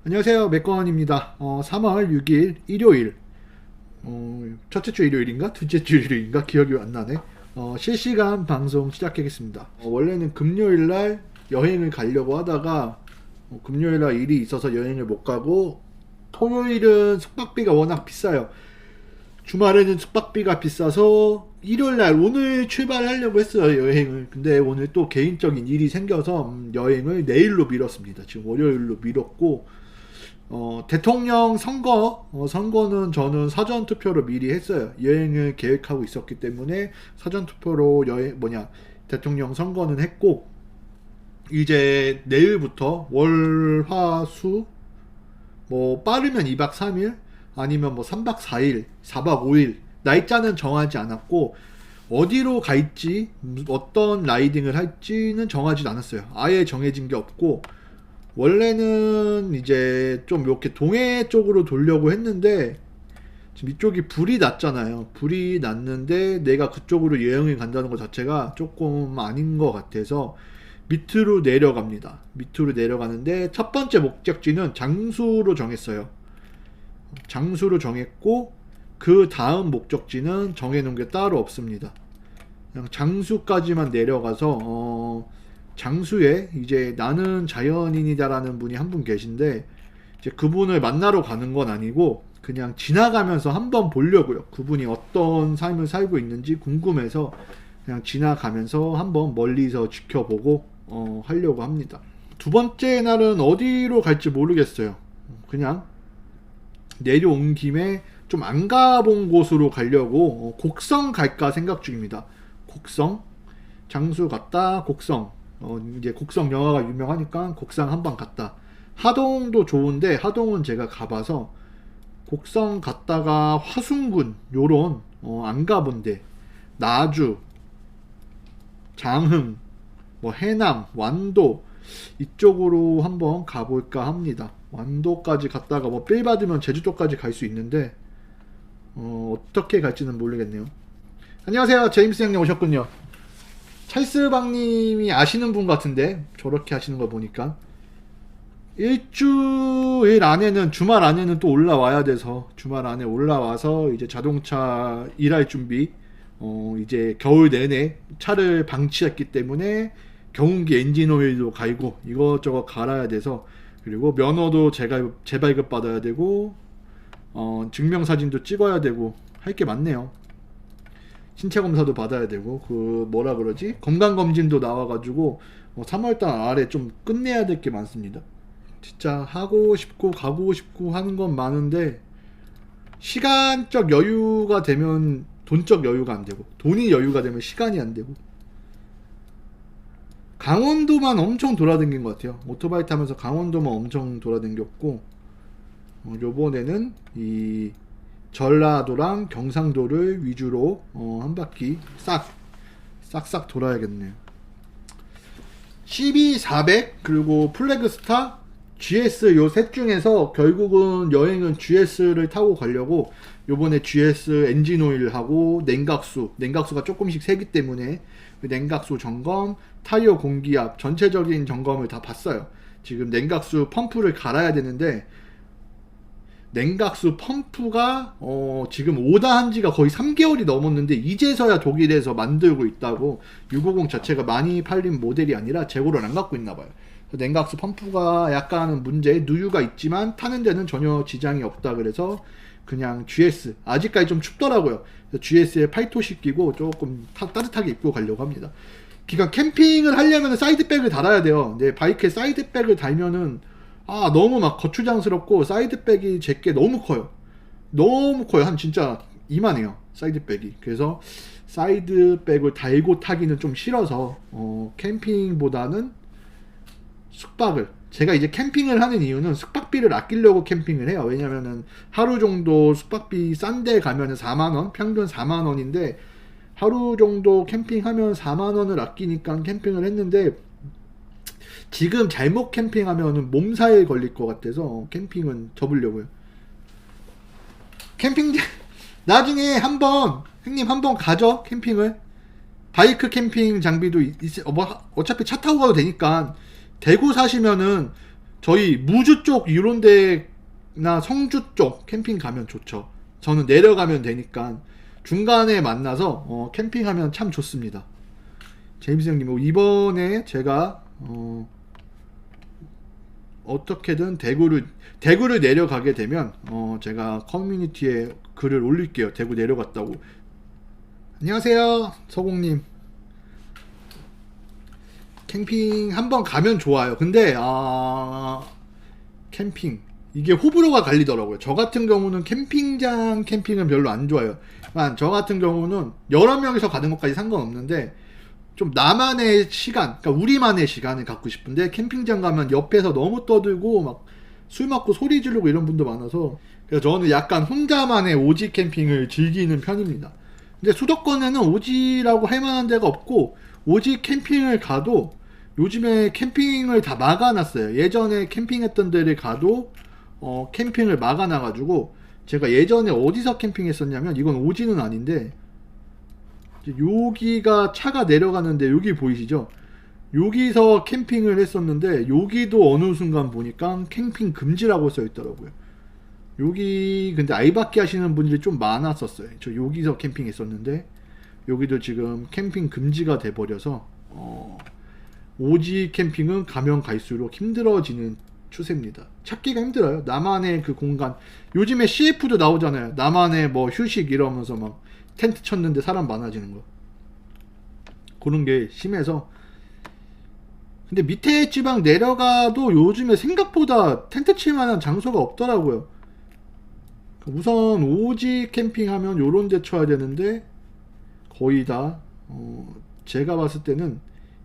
안녕하세요. 맥건입니다. 3월 6일 일요일, 첫째 주 일요일인가? 둘째 주 일요일인가? 기억이 안 나네. 실시간 방송 시작하겠습니다. 원래는 금요일 날 여행을 가려고 하다가 금요일 날 일이 있어서 여행을 못 가고, 토요일은 숙박비가 워낙 비싸요. 주말에는 숙박비가 비싸서 일요일 날 오늘 출발하려고 했어요, 여행을. 근데 오늘 또 개인적인 일이 생겨서 여행을 내일로 미뤘습니다. 지금 월요일로 미뤘고, 대통령 선거는 저는 사전 투표로 미리 했어요. 여행을 계획하고 있었기 때문에 사전 투표로 대통령 선거는 했고, 이제 내일부터 월, 화, 수, 빠르면 2박 3일, 아니면 3박 4일, 4박 5일, 날짜는 정하지 않았고, 어디로 갈지, 어떤 라이딩을 할지는 정하지 않았어요. 아예 정해진 게 없고, 원래는 이제 좀 이렇게 동해 쪽으로 돌려고 했는데, 지금 이쪽이 불이 났잖아요. 불이 났는데 내가 그쪽으로 여행을 간다는 것 자체가 조금 아닌 것 같아서 밑으로 내려갑니다. 밑으로 내려가는데 첫 번째 목적지는 장수로 정했어요. 장수로 정했고, 그 다음 목적지는 정해놓은 게 따로 없습니다. 그냥 장수까지만 내려가서 장수에 이제 나는 자연인이다라는 분이 한 분 계신데, 이제 그분을 만나러 가는 건 아니고 그냥 지나가면서 한번 보려고요. 그분이 어떤 삶을 살고 있는지 궁금해서 그냥 지나가면서 한번 멀리서 지켜보고 하려고 합니다. 두 번째 날은 어디로 갈지 모르겠어요. 그냥 내려온 김에 좀 안 가본 곳으로 가려고 곡성 갈까 생각 중입니다. 곡성, 장수 갔다 곡성, 이제 곡성 영화가 유명하니까 곡성 한번 갔다. 하동도 좋은데 하동은 제가 가봐서, 곡성 갔다가 화순군 요런 안 가본데, 나주, 장흥, 해남, 완도 이쪽으로 한번 가볼까 합니다. 완도까지 갔다가 삘 받으면 제주도까지 갈 수 있는데 어떻게 갈지는 모르겠네요. 안녕하세요. 제임스 형님 오셨군요. 찰스방님이 아시는 분 같은데, 저렇게 하시는 거 보니까 일주일 안에는, 주말 안에는 또 올라와야 돼서 주말 안에 올라와서 이제 자동차 일할 준비, 이제 겨울 내내 차를 방치했기 때문에 경운기 엔진 오일도 갈고 이것저것 갈아야 돼서, 그리고 면허도 제가 재발급 받아야 되고, 증명사진도 찍어야 되고 할 게 많네요. 신체 검사도 받아야 되고, 건강검진도 나와가지고 3월달 아래 좀 끝내야 될 게 많습니다. 진짜 하고 싶고 가고 싶고 하는 건 많은데, 시간적 여유가 되면 돈적 여유가 안 되고, 돈이 여유가 되면 시간이 안 되고. 강원도만 엄청 돌아다닌 것 같아요. 오토바이 타면서 강원도만 엄청 돌아다녔고, 요번에는 이 전라도랑 경상도를 위주로 한 바퀴 싹싹 돌아야겠네요. CB400 그리고 플래그스타, GS 요 셋 중에서 결국은 여행은 GS를 타고 가려고, 요번에 GS 엔진오일하고 냉각수가 조금씩 세기 때문에 그 냉각수 점검, 타이어 공기압, 전체적인 점검을 다 봤어요. 지금 냉각수 펌프를 갈아야 되는데, 냉각수 펌프가 지금 오다한 지가 거의 3개월이 넘었는데 이제서야 독일에서 만들고 있다고. 650 자체가 많이 팔린 모델이 아니라 재고를 안 갖고 있나 봐요. 냉각수 펌프가 약간은 문제, 누유가 있지만 타는 데는 전혀 지장이 없다 그래서 그냥 GS, 아직까지 좀 춥더라고요. GS에 팔토시 끼고 조금 따뜻하게 입고 가려고 합니다. 그러니까 캠핑을 하려면 사이드백을 달아야 돼요. 근데 바이크에 사이드백을 달면은 너무 막 거추장스럽고, 사이드백이 제게 너무 커요. 한 진짜 이만해요, 사이드백이. 그래서 사이드백을 달고 타기는 좀 싫어서 캠핑보다는 숙박을, 제가 이제 캠핑을 하는 이유는 숙박비를 아끼려고 캠핑을 해요. 왜냐면은 하루 정도 숙박비 싼 데 가면은 4만원, 평균 4만원인데 하루 정도 캠핑하면 4만원을 아끼니까 캠핑을 했는데, 지금 잘못 캠핑하면 몸살에 걸릴 것 같아서 캠핑은 접으려고요. 캠핑장 나중에 형님 한번 가죠, 캠핑을. 바이크 캠핑 장비도 어차피 차 타고 가도 되니까. 대구 사시면은 저희 무주 쪽 이런 데나 성주 쪽 캠핑 가면 좋죠. 저는 내려가면 되니까 중간에 만나서 캠핑하면 참 좋습니다. 제임스 형님, 이번에 제가 어떻게든 대구를 내려가게 되면 제가 커뮤니티에 글을 올릴게요. 대구 내려갔다고. 안녕하세요, 서공님. 캠핑 한번 가면 좋아요. 근데 캠핑 이게 호불호가 갈리더라고요. 저 같은 경우는 캠핑장 캠핑은 별로 안 좋아요. 저 같은 경우는 여러 명이서 가는 것까지 상관없는데 좀 나만의 시간, 그러니까 우리만의 시간을 갖고 싶은데, 캠핑장 가면 옆에서 너무 떠들고 막 술 먹고 소리 지르고 이런 분도 많아서, 그래서 저는 약간 혼자만의 오지 캠핑을 즐기는 편입니다. 근데 수도권에는 오지라고 할 만한 데가 없고, 오지 캠핑을 가도 요즘에 캠핑을 다 막아놨어요. 예전에 캠핑했던 데를 가도 캠핑을 막아놔가지고, 제가 예전에 어디서 캠핑했었냐면, 이건 오지는 아닌데 여기가 차가 내려가는데 여기 보이시죠? 여기서 캠핑을 했었는데 여기도 어느 순간 보니까 캠핑 금지라고 써 있더라고요. 여기 근데 알바끼 하시는 분들이 좀 많았었어요. 저 여기서 캠핑했었는데 여기도 지금 캠핑 금지가 돼 버려서 오지 캠핑은 가면 갈수록 힘들어지는 추세입니다. 찾기가 힘들어요. 나만의 그 공간. 요즘에 CF도 나오잖아요. 나만의 뭐 휴식 이러면서 막 텐트 쳤는데 사람 많아지는 거. 그런 게 심해서. 근데 밑에 지방 내려가도 요즘에 생각보다 텐트 칠 만한 장소가 없더라고요. 우선 오지 캠핑하면 요런 데 쳐야 되는데 거의 다 제가 봤을 때는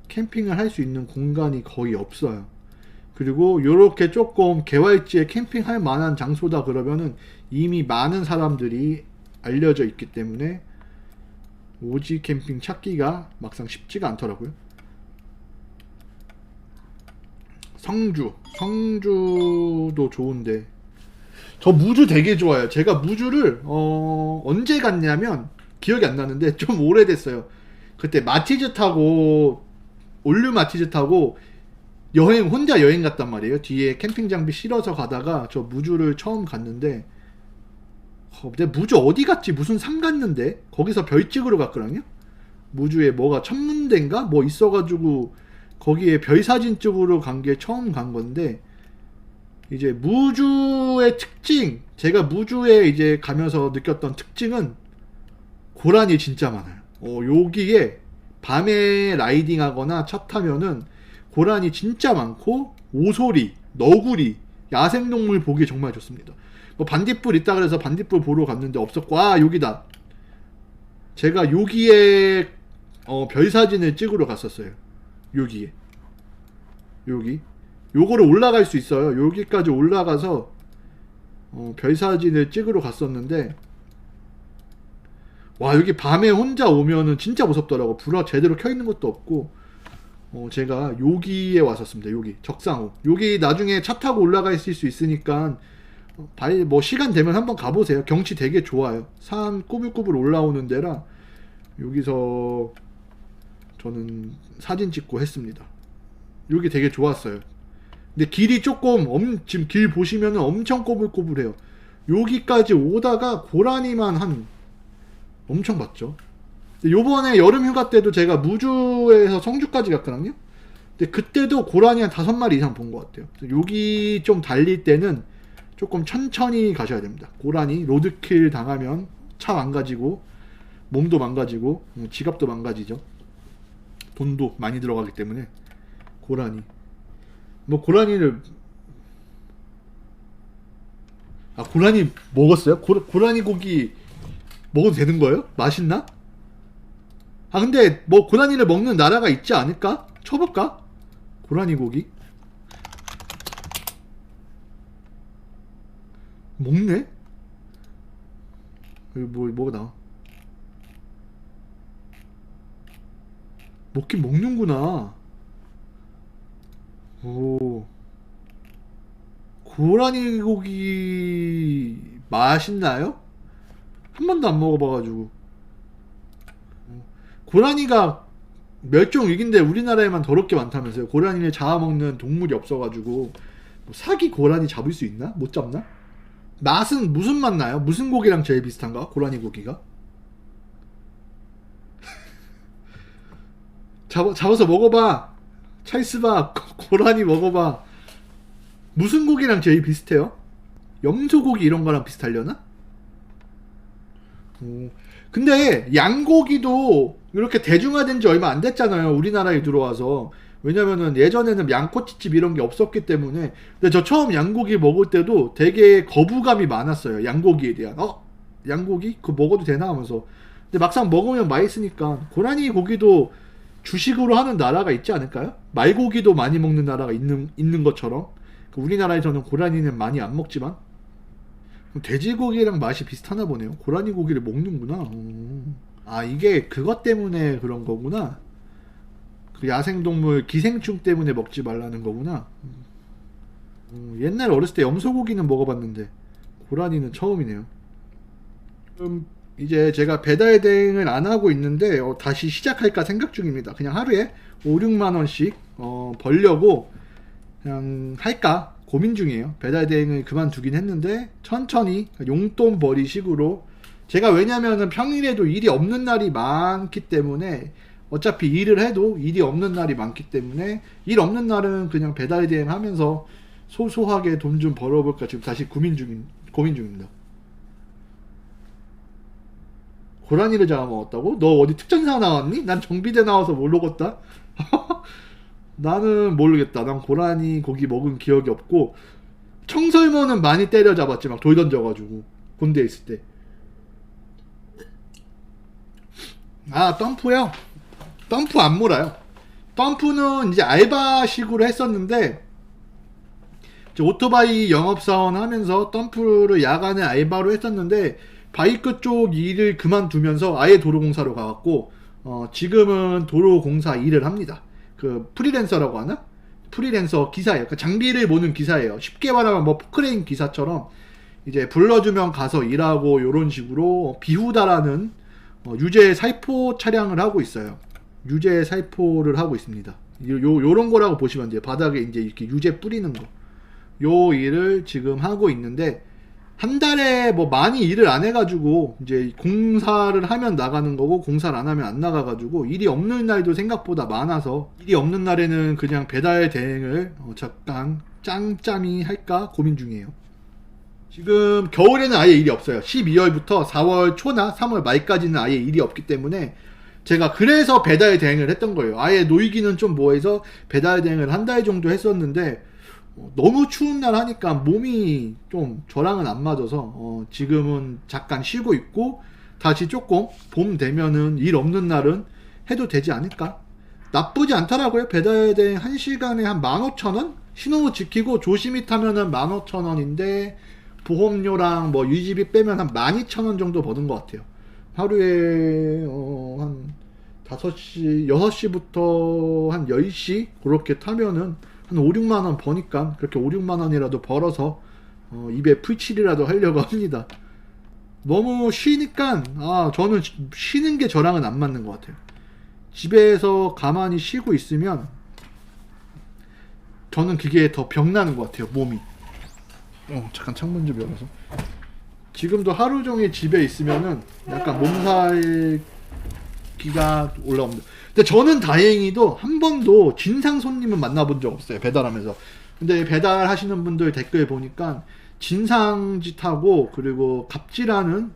캠핑을 할 수 있는 공간이 거의 없어요. 그리고 요렇게 조금 개활지에 캠핑할 만한 장소다 그러면은 이미 많은 사람들이 알려져 있기 때문에 오지 캠핑 찾기가 막상 쉽지가 않더라고요. 성주도 좋은데 저 무주 되게 좋아요. 제가 무주를 언제 갔냐면 기억이 안 나는데 좀 오래됐어요. 그때 마티즈 타고 올류 마티즈 타고 혼자 여행 갔단 말이에요. 뒤에 캠핑 장비 실어서 가다가 저 무주를 처음 갔는데 근데 무주 어디 갔지? 무슨 산 갔는데 거기서 별 찍으러 갔거든요. 무주에 뭐가 천문대인가 뭐 있어가지고 거기에 별 사진 찍으러 간 게 처음 간 건데, 이제 무주의 특징, 제가 무주에 이제 가면서 느꼈던 특징은 고란이 진짜 많아요. 여기에 밤에 라이딩하거나 차 타면은 고란이 진짜 많고 오소리, 너구리, 야생동물 보기 정말 좋습니다. 뭐 반딧불 있다 그래서 반딧불 보러 갔는데 없었고, 여기다. 제가 여기에 별 사진을 찍으러 갔었어요. 여기에. 여기. 요거를 올라갈 수 있어요. 여기까지 올라가서 별 사진을 찍으러 갔었는데, 와, 여기 밤에 혼자 오면은 진짜 무섭더라고. 불화 제대로 켜 있는 것도 없고. 제가 여기에 왔었습니다. 여기 적상호. 여기 나중에 차 타고 올라갈 수 있으니까 뭐 시간 되면 한번 가보세요. 경치 되게 좋아요. 산 꾸불꾸불 올라오는 데라 여기서 저는 사진 찍고 했습니다. 여기 되게 좋았어요. 근데 길이 조금 지금 길 보시면은 엄청 꼬불꼬불해요. 여기까지 오다가 고라니만 엄청 봤죠. 요번에 여름 휴가 때도 제가 무주에서 성주까지 갔거든요. 근데 그때도 고라니 한 5마리 이상 본 것 같아요. 여기 좀 달릴 때는 조금 천천히 가셔야 됩니다. 고라니 로드킬 당하면 차 망가지고 몸도 망가지고 지갑도 망가지죠. 돈도 많이 들어가기 때문에. 고라니 뭐 고라니를 고라니 먹었어요? 고라니 고기 먹어도 되는 거예요? 맛있나? 근데 뭐 고라니를 먹는 나라가 있지 않을까? 쳐볼까? 고라니 고기 먹네? 여기 뭐가 나와? 먹긴 먹는구나. 오, 고라니 고기 맛있나요? 한 번도 안 먹어봐가지고. 고라니가 멸종 위기인데 우리나라에만 더럽게 많다면서요. 고라니를 잡아먹는 동물이 없어가지고 뭐 사기 고라니 잡을 수 있나? 못 잡나? 맛은 무슨 맛 나요? 무슨 고기랑 제일 비슷한가? 고라니 고기가? 잡아서 먹어봐. 찰스바 고라니 먹어봐. 무슨 고기랑 제일 비슷해요? 염소고기 이런 거랑 비슷하려나? 근데 양고기도 이렇게 대중화된 지 얼마 안 됐잖아요. 우리나라에 들어와서. 왜냐면은 예전에는 양꼬치집 이런 게 없었기 때문에. 근데 저 처음 양고기 먹을 때도 되게 거부감이 많았어요. 양고기에 대한. 양고기? 그거 먹어도 되나 하면서. 근데 막상 먹으면 맛있으니까. 고라니 고기도 주식으로 하는 나라가 있지 않을까요? 말고기도 많이 먹는 나라가 있는 것처럼. 우리나라에서는 고라니는 많이 안 먹지만 돼지고기랑 맛이 비슷하나 보네요. 고라니 고기를 먹는구나. 이게 그것 때문에 그런 거구나. 그 야생동물 기생충 때문에 먹지 말라는 거구나. 옛날 어렸을 때 염소고기는 먹어봤는데 고라니는 처음이네요. 이제 제가 배달 대행을 안 하고 있는데 다시 시작할까 생각 중입니다. 그냥 하루에 5, 6만 원씩 벌려고 그냥 할까 고민 중이에요. 배달 대행을 그만두긴 했는데 천천히 용돈 벌이 식으로. 제가 왜냐면은 평일에도 일이 없는 날이 많기 때문에 어차피 일을 해도 일이 없는 날이 많기 때문에 일 없는 날은 그냥 배달 대행 하면서 소소하게 돈 좀 벌어볼까 지금 다시 고민 중입니다. 고라니를 잡아먹었다고? 너 어디 특전사 나왔니? 난 정비대 나와서 모르겠다. 나는 모르겠다. 난 고라니 고기 먹은 기억이 없고 청설모는 많이 때려잡았지. 막 돌 던져가지고 군대에 있을 때. 덤프요? 덤프 안 몰아요. 덤프는 이제 알바식으로 했었는데 오토바이 영업사원 하면서 덤프를 야간에 알바로 했었는데 바이크 쪽 일을 그만두면서 아예 도로공사로 가갖고 지금은 도로공사 일을 합니다. 그 프리랜서라고 하나? 프리랜서 기사예요. 그러니까 장비를 모는 기사예요. 쉽게 말하면 뭐 포크레인 기사처럼 이제 불러주면 가서 일하고 요런 식으로 비후다라는 유죄 살포 차량을 하고 있어요. 유죄 살포를 하고 있습니다. 요런 거라고 보시면 돼요. 바닥에 이제 이렇게 유죄 뿌리는 거. 요 일을 지금 하고 있는데 한 달에 뭐 많이 일을 안 해가지고 이제 공사를 하면 나가는 거고 공사를 안 하면 안 나가가지고 일이 없는 날도 생각보다 많아서 일이 없는 날에는 그냥 배달 대행을 잠깐 짬짬이 할까 고민 중이에요. 지금 겨울에는 아예 일이 없어요. 12월부터 4월 초나 3월 말까지는 아예 일이 없기 때문에 제가 그래서 배달 대행을 했던 거예요. 아예 놀기는 좀 뭐해서 배달 대행을 한 달 정도 했었는데 너무 추운 날 하니까 몸이 좀 저랑은 안 맞아서 지금은 잠깐 쉬고 있고 다시 조금 봄 되면은 일 없는 날은 해도 되지 않을까. 나쁘지 않더라고요. 배달대행 1시간에 한 15,000원? 신호 지키고 조심히 타면은 15,000원인데 보험료랑 뭐 유지비 빼면 한 12,000원 정도 버는 것 같아요. 하루에 한 5시, 6시부터 한 10시 그렇게 타면은 한 5, 6만원 버니까 그렇게 5, 6만원이라도 벌어서 입에 풀칠이라도 하려고 합니다. 너무 쉬니까 저는 쉬는 게 저랑은 안 맞는 것 같아요. 집에서 가만히 쉬고 있으면 저는 그게 더 병나는 것 같아요. 몸이. 잠깐 창문 좀 열어서. 지금도 하루 종일 집에 있으면은 약간 몸살기가 올라옵니다. 근데 저는 다행히도 한 번도 진상 손님은 만나본 적 없어요. 배달하면서. 근데 배달하시는 분들 댓글 보니까 진상짓하고 그리고 갑질하는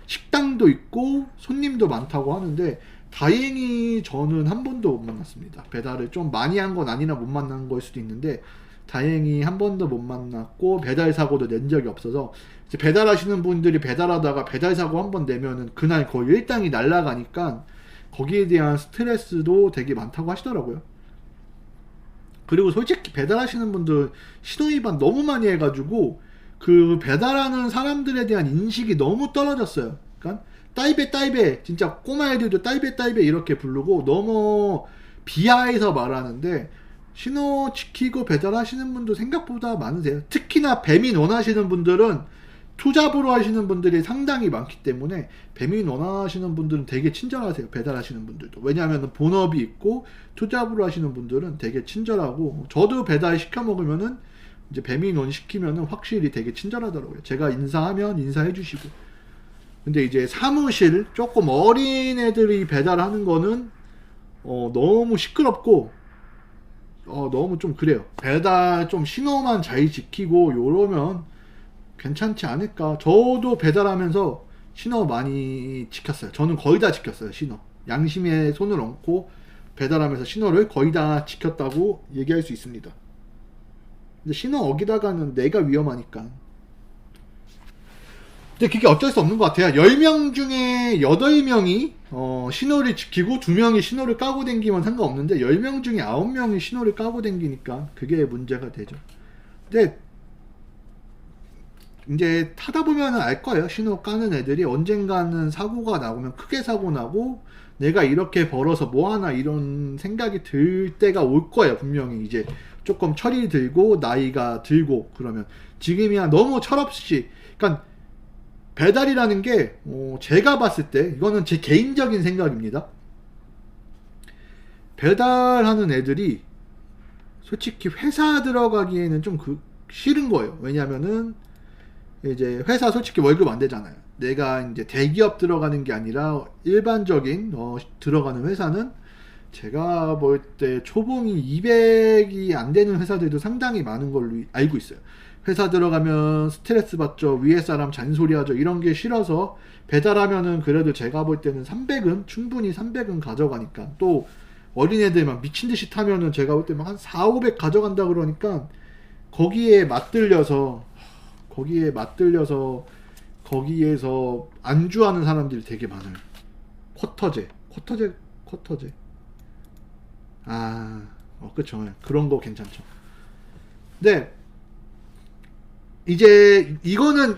식당도 있고 손님도 많다고 하는데 다행히 저는 한 번도 못 만났습니다. 배달을 좀 많이 한 건 아니라 못 만난 걸 수도 있는데 다행히 한 번도 못 만났고 배달 사고도 낸 적이 없어서 이제 배달하시는 분들이 배달하다가 배달 사고 한 번 내면은 그날 거의 일당이 날라가니까 거기에 대한 스트레스도 되게 많다고 하시더라고요. 그리고 솔직히 배달하시는 분들 신호위반 너무 많이 해가지고 그 배달하는 사람들에 대한 인식이 너무 떨어졌어요. 그러니까 따이베 진짜 꼬마 애들도 따이베 이렇게 부르고 너무 비하해서 말하는데 신호 지키고 배달하시는 분도 생각보다 많으세요. 특히나 배민 원하시는 분들은 투잡으로 하시는 분들이 상당히 많기 때문에 배민 원하시는 분들은 되게 친절하세요. 배달하시는 분들도. 왜냐하면 본업이 있고 투잡으로 하시는 분들은 되게 친절하고 저도 배달 시켜 먹으면은 이제 배민원 시키면은 확실히 되게 친절하더라고요. 제가 인사하면 인사해 주시고. 근데 이제 사무실 조금 어린 애들이 배달하는 거는 너무 시끄럽고 너무 좀 그래요. 배달 좀 신호만 잘 지키고 요러면 괜찮지 않을까. 저도 배달하면서 신호 많이 지켰어요. 저는 거의 다 지켰어요. 신호. 양심에 손을 얹고 배달하면서 신호를 거의 다 지켰다고 얘기할 수 있습니다. 근데 신호 어기다가는 내가 위험하니까. 근데 그게 어쩔 수 없는 것 같아요. 10명 중에 8명이 신호를 지키고 2명이 신호를 까고 댕기면 상관없는데 10명 중에 9명이 신호를 까고 댕기니까 그게 문제가 되죠. 근데 이제 타다 보면 알 거예요. 신호 까는 애들이 언젠가는 사고가 나오면 크게 사고 나고 내가 이렇게 벌어서 뭐하나 이런 생각이 들 때가 올 거예요. 분명히 이제 조금 철이 들고 나이가 들고 그러면 지금이야 너무 철없이 그러니까 배달이라는 게 제가 봤을 때 이거는 제 개인적인 생각입니다. 배달하는 애들이 솔직히 회사 들어가기에는 좀 싫은 거예요. 왜냐면은 이제 회사 솔직히 월급 안 되잖아요. 내가 이제 대기업 들어가는 게 아니라 일반적인 들어가는 회사는 제가 볼 때 초봉이 200이 안 되는 회사들도 상당히 많은 걸로 알고 있어요. 회사 들어가면 스트레스 받죠. 위에 사람 잔소리하죠. 이런 게 싫어서 배달하면은 그래도 제가 볼 때는 300은 충분히 300은 가져가니까 또 어린애들 막 미친듯이 타면은 제가 볼 때 막 한 4, 500 가져간다 그러니까 거기에 맞들려서 거기에서 안주하는 사람들이 되게 많아요. 쿼터제. 그쵸. 그런 거 괜찮죠. 근데 이제 이거는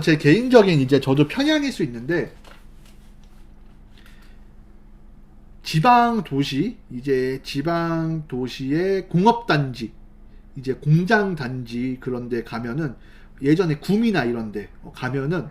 제 개인적인 이제 저도 편향일 수 있는데 지방 도시의 공업단지 이제 공장단지 그런데 가면은 예전에 구미나 이런데 가면은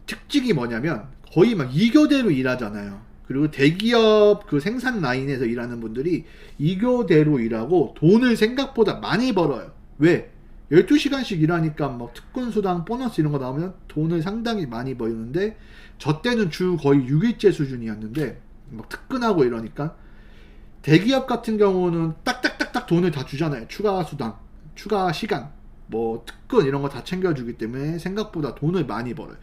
특징이 뭐냐면 거의 막 2교대로 일하잖아요. 그리고 대기업 그 생산 라인에서 일하는 분들이 2교대로 일하고 돈을 생각보다 많이 벌어요. 왜? 12시간씩 일하니까 막 특근수당 보너스 이런 거 나오면 돈을 상당히 많이 버는데 저 때는 주 거의 6일제 수준이었는데 막 특근하고 이러니까 대기업 같은 경우는 딱딱딱딱 돈을 다 주잖아요. 추가 수당, 추가 시간, 뭐 특근 이런 거 다 챙겨주기 때문에 생각보다 돈을 많이 벌어요.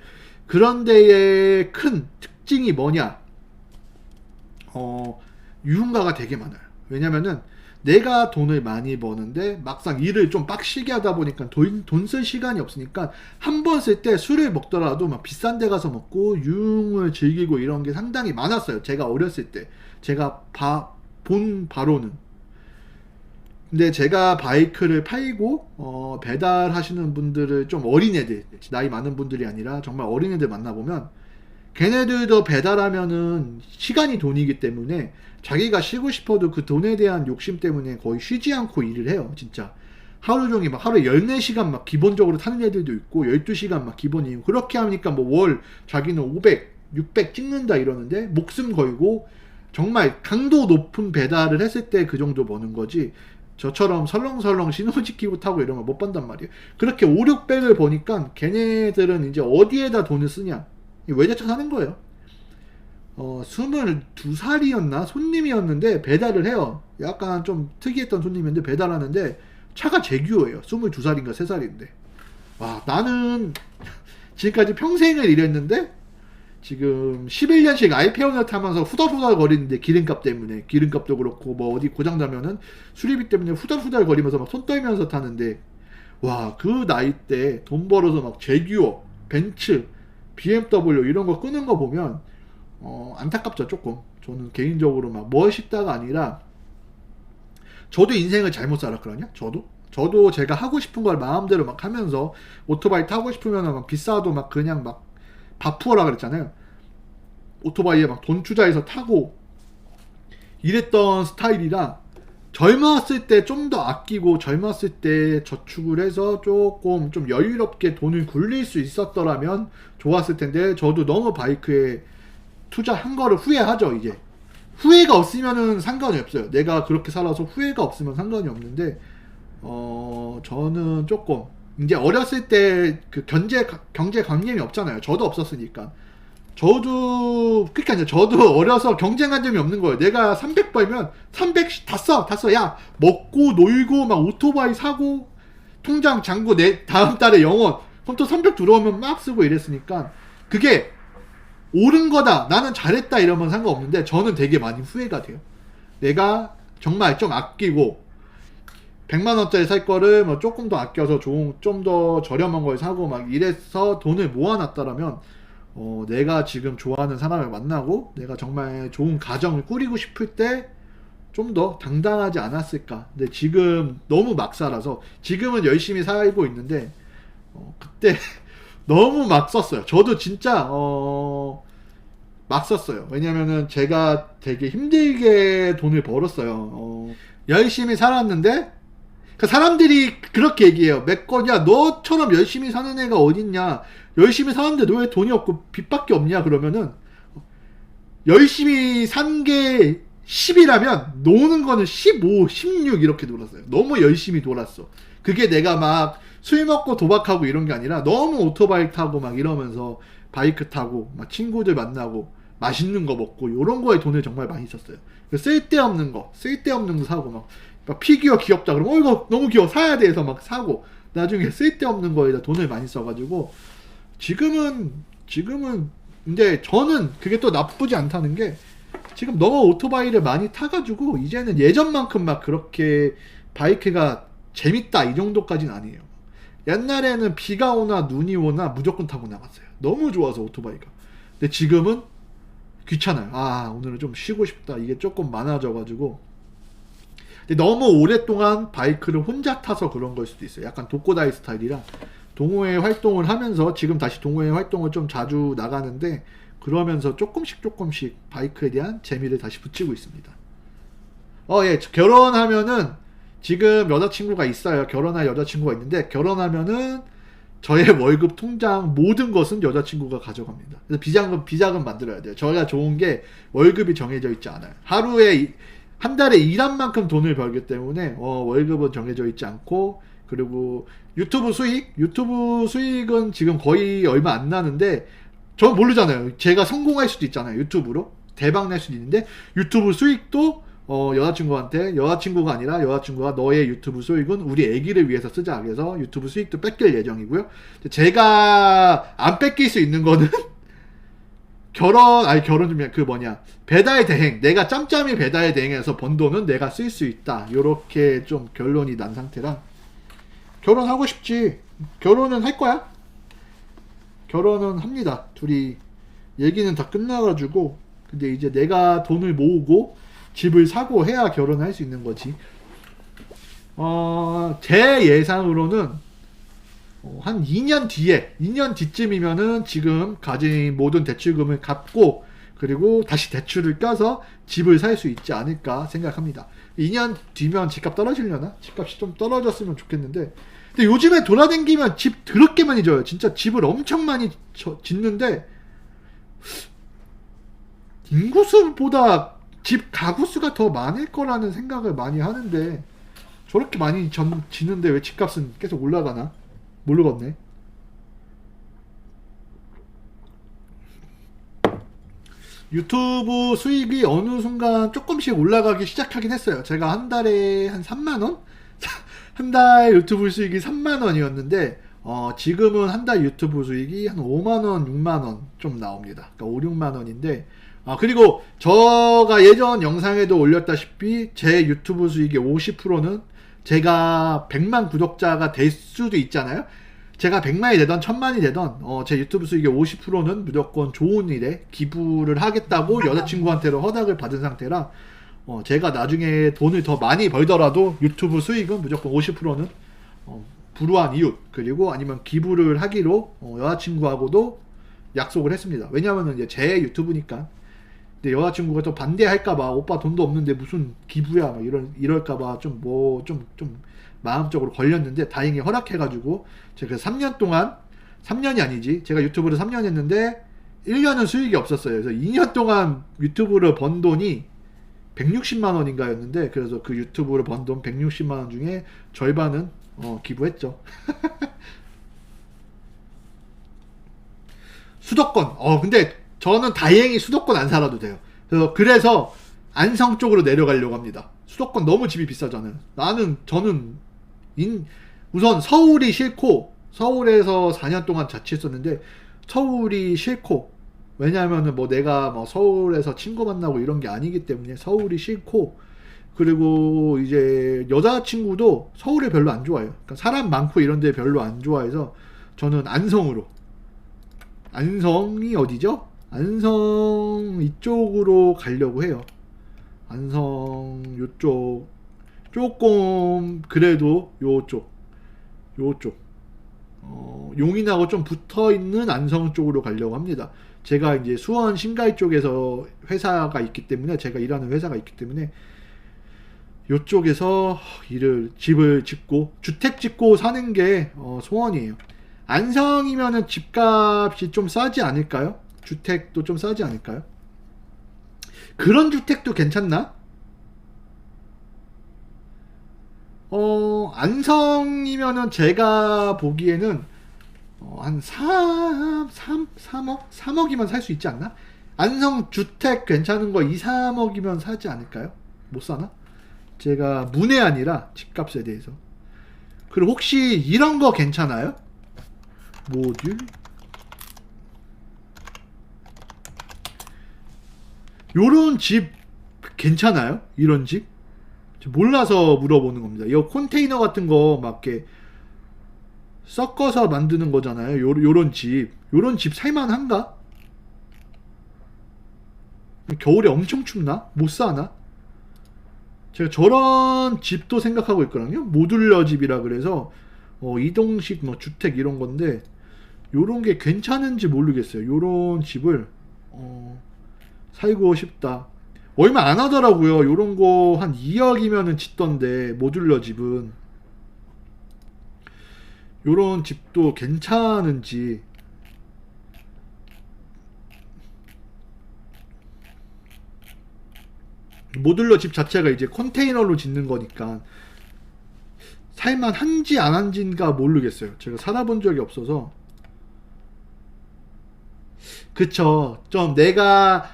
그런데의 큰 특징이 뭐냐? 유흥가가 되게 많아요. 왜냐면은 내가 돈을 많이 버는데 막상 일을 좀 빡시게 하다 보니까 돈 쓸 시간이 없으니까 한 번 쓸 때 술을 먹더라도 막 비싼 데 가서 먹고 유흥을 즐기고 이런 게 상당히 많았어요. 제가 어렸을 때 제가 본 바로는. 근데 제가 바이크를 팔고 배달하시는 분들을 좀 어린애들 나이 많은 분들이 아니라 정말 어린애들 만나보면 걔네들도 배달하면은 시간이 돈이기 때문에 자기가 쉬고 싶어도 그 돈에 대한 욕심 때문에 거의 쉬지 않고 일을 해요. 진짜 하루 종일 막 하루에 14시간 막 기본적으로 타는 애들도 있고 12시간 막 기본이고 그렇게 하니까 뭐 월 자기는 500, 600 찍는다 이러는데 목숨 걸고 정말 강도 높은 배달을 했을 때 그 정도 버는 거지 저처럼 설렁설렁 신호 지키고 타고 이러면 못 번단 말이에요. 그렇게 5, 600을 버니까 걔네들은 이제 어디에다 돈을 쓰냐 외제차 사는 거예요. 22살이었나 손님이었는데 배달을 해요. 약간 좀 특이했던 손님인데 배달하는데 차가 제규어예요. 22살인가 3살인데 와 나는 지금까지 평생을 일했는데 지금 11년씩 아이페온을 타면서 후덜후덜 거리는데 기름값 때문에 기름값도 그렇고 뭐 어디 고장 나면은 수리비 때문에 후덜후덜 거리면서 막 손 떨면서 타는데 와 그 나이 때 돈 벌어서 막 제규어 벤츠 BMW 이런 거 끄는 거 보면 안타깝죠. 조금 저는 개인적으로 막 멋있다가 아니라 저도 인생을 잘못 살았거든요. 저도 제가 하고 싶은 걸 마음대로 막 하면서 오토바이 타고 싶으면 막 비싸도 막 그냥 막 바푸어라 그랬잖아요. 오토바이에 막 돈 투자해서 타고 이랬던 스타일이라 젊었을 때 좀 더 아끼고 젊었을 때 저축을 해서 조금 좀 여유롭게 돈을 굴릴 수 있었더라면 좋았을 텐데 저도 너무 바이크에 투자한 거를 후회하죠. 이제 후회가 없으면은 상관이 없어요. 내가 그렇게 살아서 후회가 없으면 상관이 없는데 저는 조금 이제 어렸을 때 그 경제 관념이 없잖아요. 저도 없었으니까. 그러니까 이제 저도 어려서 경쟁한 점이 없는 거예요. 내가 300 벌면 300 다 써. 야, 먹고 놀고 막 오토바이 사고 통장 잔고 내 다음 달에 영원. 그럼 또 300 들어오면 막 쓰고 이랬으니까 그게 옳은 거다. 나는 잘했다 이러면 상관없는데 저는 되게 많이 후회가 돼요. 내가 정말 좀 아끼고 100만 원짜리 살 거를 뭐 조금 더 아껴서 좀 더 저렴한 걸 사고 막 이래서 돈을 모아놨다라면 내가 지금 좋아하는 사람을 만나고 내가 정말 좋은 가정을 꾸리고 싶을 때 좀 더 당당하지 않았을까. 근데 지금 너무 막 살아서 지금은 열심히 살고 있는데 그때 너무 막 썼어요. 저도 진짜 막 썼어요. 왜냐면은 제가 되게 힘들게 돈을 벌었어요. 열심히 살았는데 그 사람들이 그렇게 얘기해요. 메꿔냐 너처럼 열심히 사는 애가 어딨냐. 열심히 사는데 너 왜 돈이 없고 빚밖에 없냐. 그러면은 열심히 산 게 10이라면 노는 거는 15, 16 이렇게 놀았어요. 너무 열심히 놀았어. 그게 내가 막 술 먹고 도박하고 이런 게 아니라 너무 오토바이 타고 막 이러면서 바이크 타고 막 친구들 만나고 맛있는 거 먹고 이런 거에 돈을 정말 많이 썼어요. 쓸데없는 거 사고 막 피규어 귀엽다 그러면 이거 너무 귀여워 사야 돼 해서 막 사고 나중에 쓸데없는 거에다 돈을 많이 써가지고 지금은 근데 저는 그게 또 나쁘지 않다는 게 지금 너무 오토바이를 많이 타가지고 이제는 예전만큼 막 그렇게 바이크가 재밌다 이 정도까지는 아니에요. 옛날에는 비가 오나 눈이 오나 무조건 타고 나갔어요. 너무 좋아서 오토바이가. 근데 지금은 귀찮아요. 오늘은 좀 쉬고 싶다. 이게 조금 많아져가지고. 근데 너무 오랫동안 바이크를 혼자 타서 그런 걸 수도 있어요. 약간 독고다이 스타일이라 동호회 활동을 하면서 지금 다시 동호회 활동을 좀 자주 나가는데 그러면서 조금씩 바이크에 대한 재미를 다시 붙이고 있습니다. 예, 결혼하면은 지금 여자친구가 있어요. 결혼할 여자친구가 있는데 결혼하면은 저의 월급 통장 모든 것은 여자친구가 가져갑니다. 그래서 비자금 만들어야 돼요. 저희가 좋은 게 월급이 정해져 있지 않아요. 한 달에 일한 만큼 돈을 벌기 때문에 월급은 정해져 있지 않고 그리고 유튜브 수익은 지금 거의 얼마 안 나는데 전 모르잖아요. 제가 성공할 수도 있잖아요. 유튜브로 대박 날 수도 있는데 유튜브 수익도 여자친구가 아니라 여자친구가 너의 유튜브 수익은 우리 애기를 위해서 쓰자. 그래서 유튜브 수익도 뺏길 예정이고요. 제가 안 뺏길 수 있는 거는 결혼 좀 배달 대행. 내가 짬짬이 배달 대행해서 번 돈은 내가 쓸 수 있다. 요렇게 좀 결론이 난 상태라 결혼하고 싶지. 결혼은 할 거야. 결혼은 합니다. 둘이 얘기는 다 끝나가지고 근데 이제 내가 돈을 모으고 집을 사고 해야 결혼할 수 있는 거지. 제 예상으로는 한 2년 뒤쯤이면은 지금 가진 모든 대출금을 갚고 그리고 다시 대출을 껴서 집을 살 수 있지 않을까 생각합니다. 2년 뒤면 집값 떨어지려나? 집값이 좀 떨어졌으면 좋겠는데 근데 요즘에 돌아다니면 집 더럽게 많이 져요. 진짜 집을 엄청 많이 짓는데 인구수보다 집 가구수가 더 많을 거라는 생각을 많이 하는데 저렇게 많이 짓는데 왜 집값은 계속 올라가나? 모르겠네. 유튜브 수익이 어느 순간 조금씩 올라가기 시작하긴 했어요. 제가 한 달에 한 3만원? 한 달 유튜브 수익이 3만원이었는데 지금은 한 달 유튜브 수익이 한 5만원, 6만원 좀 나옵니다. 그러니까 5, 6만원인데 그리고 제가 예전 영상에도 올렸다시피 제 유튜브 수익의 50%는 제가 100만 구독자가 될 수도 있잖아요. 제가 100만이 되던 1000만이 되던 제 유튜브 수익의 50%는 무조건 좋은 일에 기부를 하겠다고 여자친구한테로 허락을 받은 상태라 제가 나중에 돈을 더 많이 벌더라도 유튜브 수익은 무조건 50%는 불우한 이웃 그리고 아니면 기부를 하기로 여자친구하고도 약속을 했습니다. 왜냐하면 이제 제 유튜브니까. 근데 여자친구가 또 반대할까봐 오빠 돈도 없는데 무슨 기부야 막 이럴까봐 좀 마음적으로 걸렸는데 다행히 허락해가지고 제가 3년 동안 3년이 아니지 제가 유튜브를 3년 했는데 1년은 수익이 없었어요. 그래서 2년 동안 유튜브를 번 돈이 160만 원인가였는데, 그래서 그 유튜브로 번 돈 160만 원 중에 절반은 기부했죠. 수도권. 근데 저는 다행히 수도권 안 살아도 돼요. 그래서 안성 쪽으로 내려가려고 합니다. 수도권 너무 집이 비싸잖아요. 저는 우선 서울이 싫고, 서울에서 4년 동안 자취했었는데 서울이 싫고, 왜냐하면은 뭐 내가 뭐 서울에서 친구 만나고 이런 게 아니기 때문에 서울이 싫고, 그리고 이제 여자친구도 서울을 별로 안 좋아해요. 그러니까 사람 많고 이런 데 별로 안 좋아해서 저는 안성으로, 안성이 어디죠? 안성 이쪽으로 가려고 해요. 안성 요쪽, 조금 그래도 요쪽 용인하고 좀 붙어있는 안성 쪽으로 가려고 합니다. 제가 이제 수원 신가이 쪽에서 회사가 있기 때문에, 제가 일하는 회사가 있기 때문에 요쪽에서 집을 짓고 주택 짓고 사는 게 소원이에요. 안성이면은 집값이 좀 싸지 않을까요? 주택도 좀 싸지 않을까요? 그런 주택도 괜찮나? 안성이면은 제가 보기에는 한 3억이면 살 수 있지 않나? 안성 주택 괜찮은 거 2, 3억이면 사지 않을까요? 못 사나? 제가 문외한이라 집값에 대해서. 그리고 혹시 이런 거 괜찮아요? 모듈? 요런 집 괜찮아요? 이런 집? 몰라서 물어보는 겁니다. 이 컨테이너 같은 거 막 이렇게 섞어서 만드는 거잖아요. 요런 집 살만한가? 겨울에 엄청 춥나? 못 사나? 제가 저런 집도 생각하고 있거든요. 모듈러 집이라 그래서 이동식 뭐 주택 이런 건데, 요런 게 괜찮은지 모르겠어요. 요런 집을 살고 싶다. 얼마 안 하더라고요. 요런 거 한 2억이면은 짓던데, 모듈러 집은. 요런 집도 괜찮은지. 모듈러 집 자체가 이제 컨테이너로 짓는 거니까 살만한지 안 한지인가 모르겠어요. 제가 살아본 적이 없어서. 그쵸. 좀 내가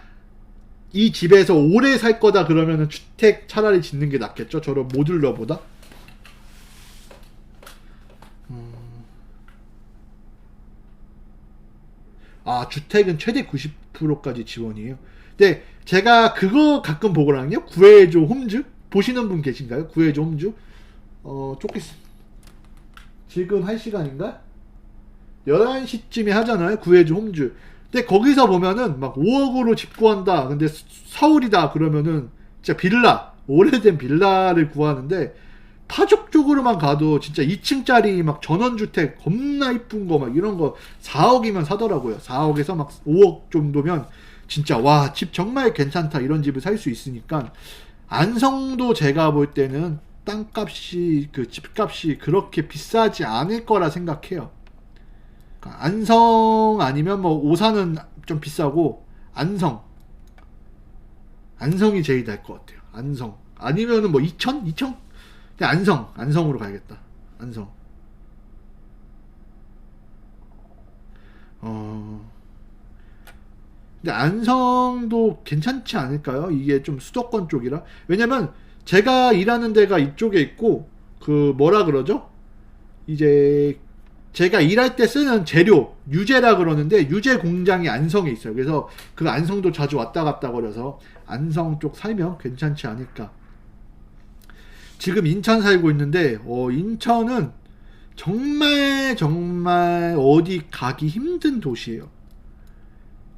이 집에서 오래 살 거다 그러면은 주택 차라리 짓는 게 낫겠죠. 저런 모듈러보다. 주택은 최대 90%까지 지원이에요. 근데 제가 그거 가끔 보거든요. 구해줘 홈즈? 보시는 분 계신가요? 구해줘 홈즈? 지금 할 시간인가? 11시쯤에 하잖아요. 구해줘 홈즈. 근데 거기서 보면은 막 5억으로 집 구한다. 근데 서울이다 그러면은 진짜 빌라, 오래된 빌라를 구하는데, 파죽 쪽으로만 가도 진짜 2층짜리 막 전원주택 겁나 이쁜 거 막 이런 거 4억이면 사더라고요. 4억에서 막 5억 정도면 진짜 와, 집 정말 괜찮다 이런 집을 살 수 있으니까. 안성도 제가 볼 때는 땅값이, 그 집값이 그렇게 비싸지 않을 거라 생각해요. 그러니까 안성 아니면 뭐 오산은 좀 비싸고, 안성이 제일 날 것 같아요. 안성 아니면은 뭐 이천? 그냥 안성으로 가야겠다. 안성. 근데 안성도 괜찮지 않을까요? 이게 좀 수도권 쪽이라. 왜냐면 제가 일하는 데가 이쪽에 있고, 그 뭐라 그러죠? 이제 제가 일할 때 쓰는 재료, 유재라 그러는데, 유재 공장이 안성에 있어요. 그래서 그 안성도 자주 왔다 갔다 거려서 안성 쪽 살면 괜찮지 않을까. 지금 인천 살고 있는데, 인천은 정말 어디 가기 힘든 도시예요.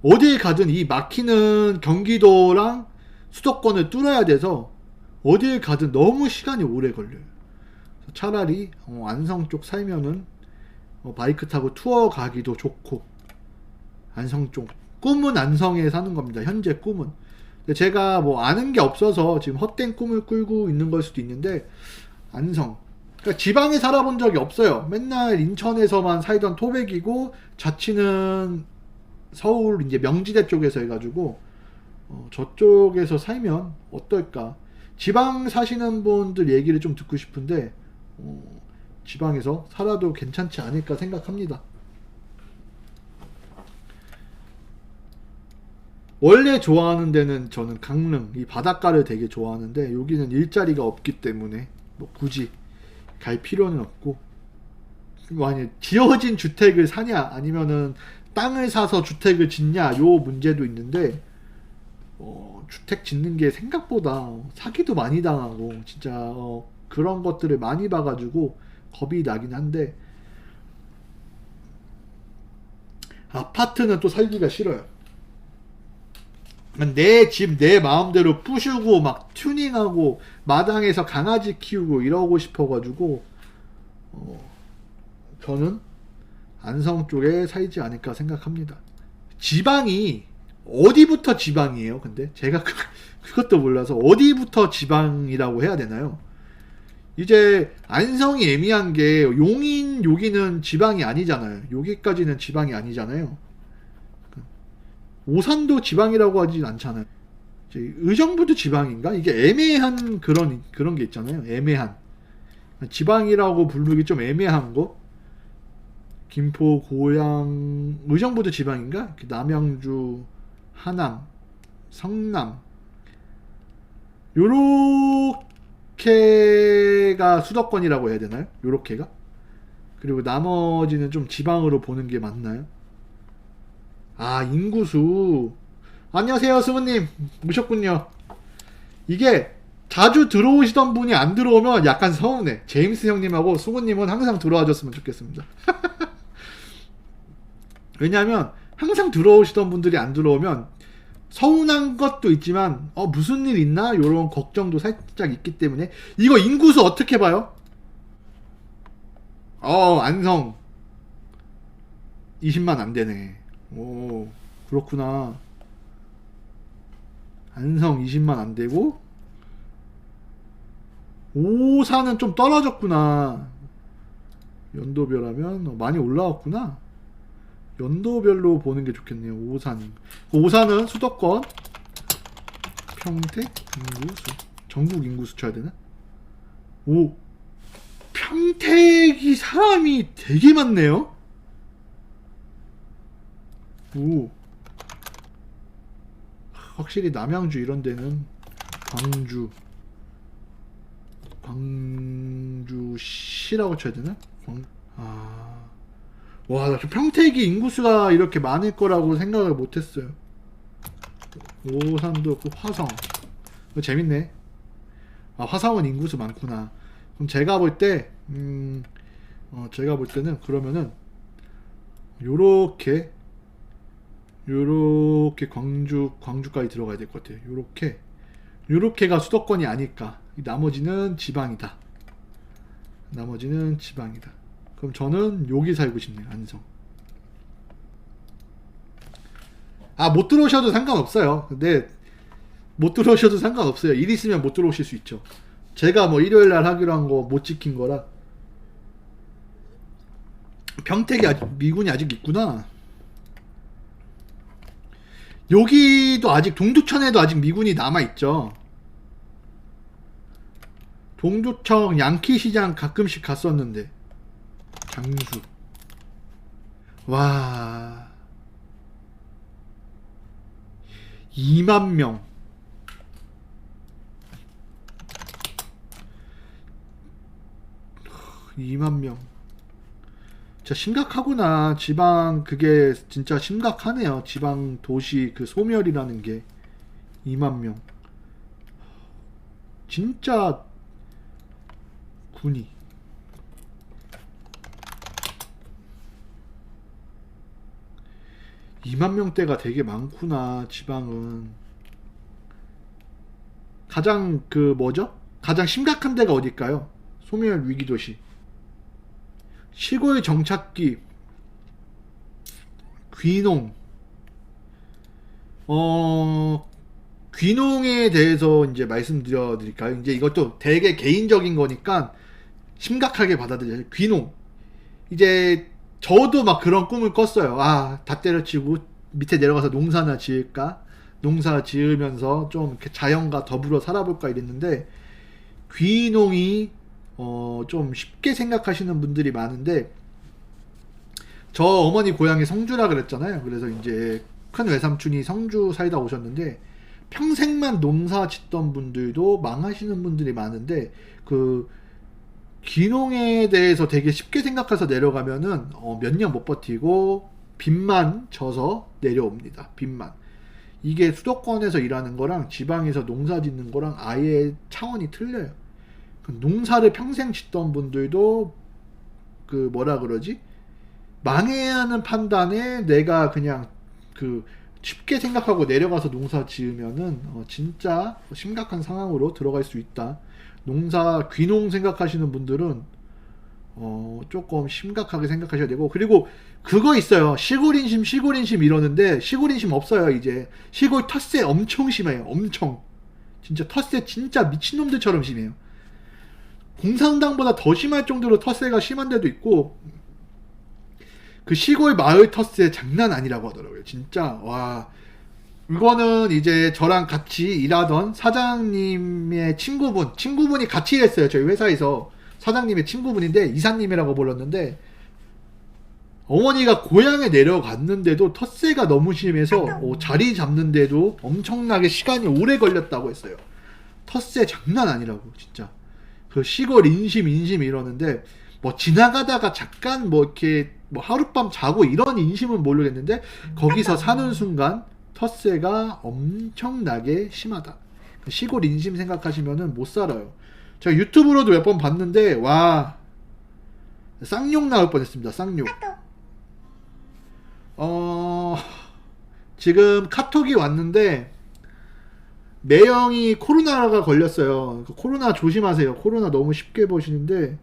어디에 가든 이 막히는 경기도랑 수도권을 뚫어야 돼서 어디에 가든 너무 시간이 오래 걸려요. 차라리 안성 쪽 살면은 바이크 타고 투어 가기도 좋고, 안성 쪽. 꿈은 안성에 사는 겁니다. 현재 꿈은. 근데 제가 뭐 아는 게 없어서 지금 헛된 꿈을 꾸고 있는 걸 수도 있는데, 안성. 그러니까 지방에 살아본 적이 없어요. 맨날 인천에서만 살던 토백이고, 자취는 서울 이제 명지대 쪽에서 해가지고 저쪽에서 살면 어떨까? 지방 사시는 분들 얘기를 좀 듣고 싶은데 지방에서 살아도 괜찮지 않을까 생각합니다. 원래 좋아하는 데는 저는 강릉, 이 바닷가를 되게 좋아하는데 여기는 일자리가 없기 때문에 뭐 굳이 갈 필요는 없고, 만약 지어진 주택을 사냐 아니면은 땅을 사서 주택을 짓냐 요 문제도 있는데 주택 짓는 게 생각보다 사기도 많이 당하고 진짜 그런 것들을 많이 봐가지고 겁이 나긴 한데, 아파트는 또 살기가 싫어요. 내 집 내 마음대로 부수고 막 튜닝하고 마당에서 강아지 키우고 이러고 싶어가지고 저는 안성 쪽에 살지 않을까 생각합니다. 지방이 어디부터 지방이에요? 근데 제가 그것도 몰라서 어디부터 지방이라고 해야 되나요? 이제 안성이 애매한 게 용인 여기는 지방이 아니잖아요. 여기까지는 지방이 아니잖아요. 오산도 지방이라고 하진 않잖아요. 의정부도 지방인가? 이게 애매한 그런 게 있잖아요. 애매한 지방이라고 부르기 좀 애매한 거. 김포, 고양, 의정부도 지방인가? 남양주, 하남, 성남 요렇게가 수도권이라고 해야 되나요? 요렇게가? 그리고 나머지는 좀 지방으로 보는 게 맞나요? 아, 인구수. 안녕하세요, 승우님. 오셨군요. 이게 자주 들어오시던 분이 안 들어오면 약간 서운해. 제임스 형님하고 승우님은 항상 들어와줬으면 좋겠습니다. 왜냐하면 항상 들어오시던 분들이 안 들어오면 서운한 것도 있지만 무슨 일 있나? 요런 걱정도 살짝 있기 때문에. 이거 인구수 어떻게 봐요? 안성 20만 안 되네. 오, 그렇구나. 안성 20만 안 되고 오산은 좀 떨어졌구나. 연도별하면 많이 올라왔구나. 연도별로 보는 게 좋겠네요. 오산은 수도권, 평택 인구수, 전국 인구수 쳐야 되나? 오, 평택이 사람이 되게 많네요. 오, 확실히 남양주 이런 데는 광주시라고 쳐야 되나? 와, 나 평택이 인구수가 이렇게 많을 거라고 생각을 못했어요. 오산도 없고 화성. 재밌네. 화성은 인구수 많구나. 그럼 제가 볼 때는 그러면은 요렇게 광주까지 들어가야 될 것 같아요. 요렇게가 수도권이 아닐까. 나머지는 지방이다. 그럼 저는 여기 살고 싶네요. 안성. 못 들어오셔도 상관없어요. 근데 못 들어오셔도 상관없어요. 일 있으면 못 들어오실 수 있죠. 제가 뭐 일요일날 하기로 한 거 못 지킨 거라. 평택이 미군이 아직 있구나. 여기도 아직 동두천에도 아직 미군이 남아있죠. 동두천 양키시장 가끔씩 갔었는데. 장수. 와, 2만 명. 진짜 심각하구나. 지방 그게 진짜 심각하네요. 지방 도시 그 소멸이라는 게 2만 명. 진짜 군이 2만 명대가 되게 많구나. 지방은 가장 가장 심각한 데가 어딜까요? 소멸 위기 도시. 시골 정착기. 귀농. 귀농에 대해서 이제 말씀드려 드릴까요? 이제 이것도 되게 개인적인 거니까 심각하게 받아들여요. 귀농. 이제 저도 막 그런 꿈을 꿨어요. 다 때려치고 밑에 내려가서 농사나 지을까? 농사 지으면서 좀 이렇게 자연과 더불어 살아볼까 이랬는데, 귀농이 좀 쉽게 생각하시는 분들이 많은데, 저 어머니 고향이 성주라 그랬잖아요. 그래서 이제 큰 외삼촌이 성주 살다 오셨는데, 평생만 농사 짓던 분들도 망하시는 분들이 많은데, 그 귀농에 대해서 되게 쉽게 생각해서 내려가면은 몇 년 못 버티고 빚만 져서 내려옵니다. 빚만. 이게 수도권에서 일하는 거랑 지방에서 농사 짓는 거랑 아예 차원이 틀려요. 농사를 평생 짓던 분들도 그 뭐라 그러지? 망해야 하는 판단에 내가 그냥 그 쉽게 생각하고 내려가서 농사 지으면은 진짜 심각한 상황으로 들어갈 수 있다. 농사 귀농 생각하시는 분들은 조금 심각하게 생각하셔야 되고, 그리고 그거 있어요. 시골 인심 이러는데 시골 인심 없어요. 이제 시골 텃세 엄청 심해요. 엄청 진짜 텃세 진짜 미친놈들처럼 심해요. 공산당보다 더 심할 정도로 텃세가 심한 데도 있고, 그 시골 마을 텃세 장난 아니라고 하더라고요. 진짜 와, 이거는 이제 저랑 같이 일하던 사장님의 친구분이 같이 일했어요. 저희 회사에서. 사장님의 친구분인데 이사님이라고 불렀는데, 어머니가 고향에 내려갔는데도 텃세가 너무 심해서 자리 잡는데도 엄청나게 시간이 오래 걸렸다고 했어요. 텃세 장난 아니라고 진짜. 그 시골 인심 이러는데, 뭐 지나가다가 잠깐 뭐 이렇게 뭐 하룻밤 자고 이런 인심은 모르겠는데, 거기서 사는 순간 텃세가 엄청나게 심하다. 시골 인심 생각하시면은 못 살아요. 제가 유튜브로도 몇 번 봤는데, 와, 쌍욕 나올 뻔했습니다. 쌍욕. 지금 카톡이 왔는데, 매형이 코로나가 걸렸어요. 코로나 조심하세요. 코로나 너무 쉽게 보시는데,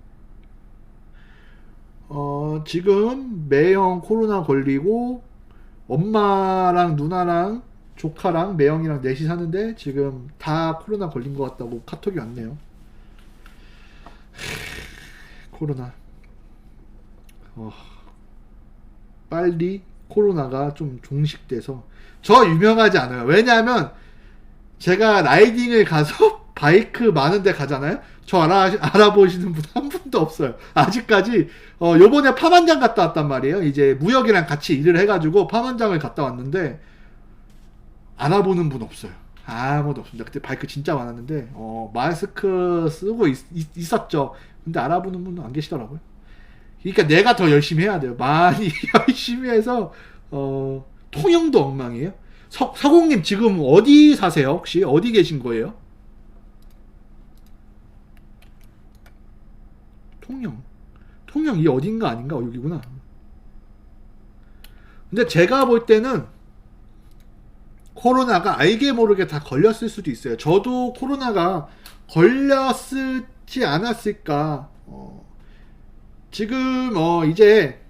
지금 매형 코로나 걸리고 엄마랑 누나랑 조카랑 매형이랑 넷이 사는데 지금 다 코로나 걸린 것 같다고 카톡이 왔네요. 코로나. 빨리 코로나가 좀 종식돼서. 저 유명하지 않아요. 왜냐하면 제가 라이딩을 가서 바이크 많은 데 가잖아요. 저 알아보시는 분 한 분도 없어요. 아직까지. 요번에 파만장 갔다 왔단 말이에요. 이제 무역이랑 같이 일을 해가지고 파만장을 갔다 왔는데 알아보는 분 없어요. 아무도 없습니다. 그때 바이크 진짜 많았는데 마스크 쓰고 있었죠. 근데 알아보는 분은 안 계시더라고요. 그러니까 내가 더 열심히 해야 돼요. 많이 열심히 해서 통영도 엉망이에요. 서공님 지금 어디 사세요? 혹시 어디 계신 거예요? 통영이 어딘가 아닌가? 여기구나. 근데 제가 볼 때는 코로나가 알게 모르게 다 걸렸을 수도 있어요. 저도 코로나가 걸렸을지 않았을까. 지금 이제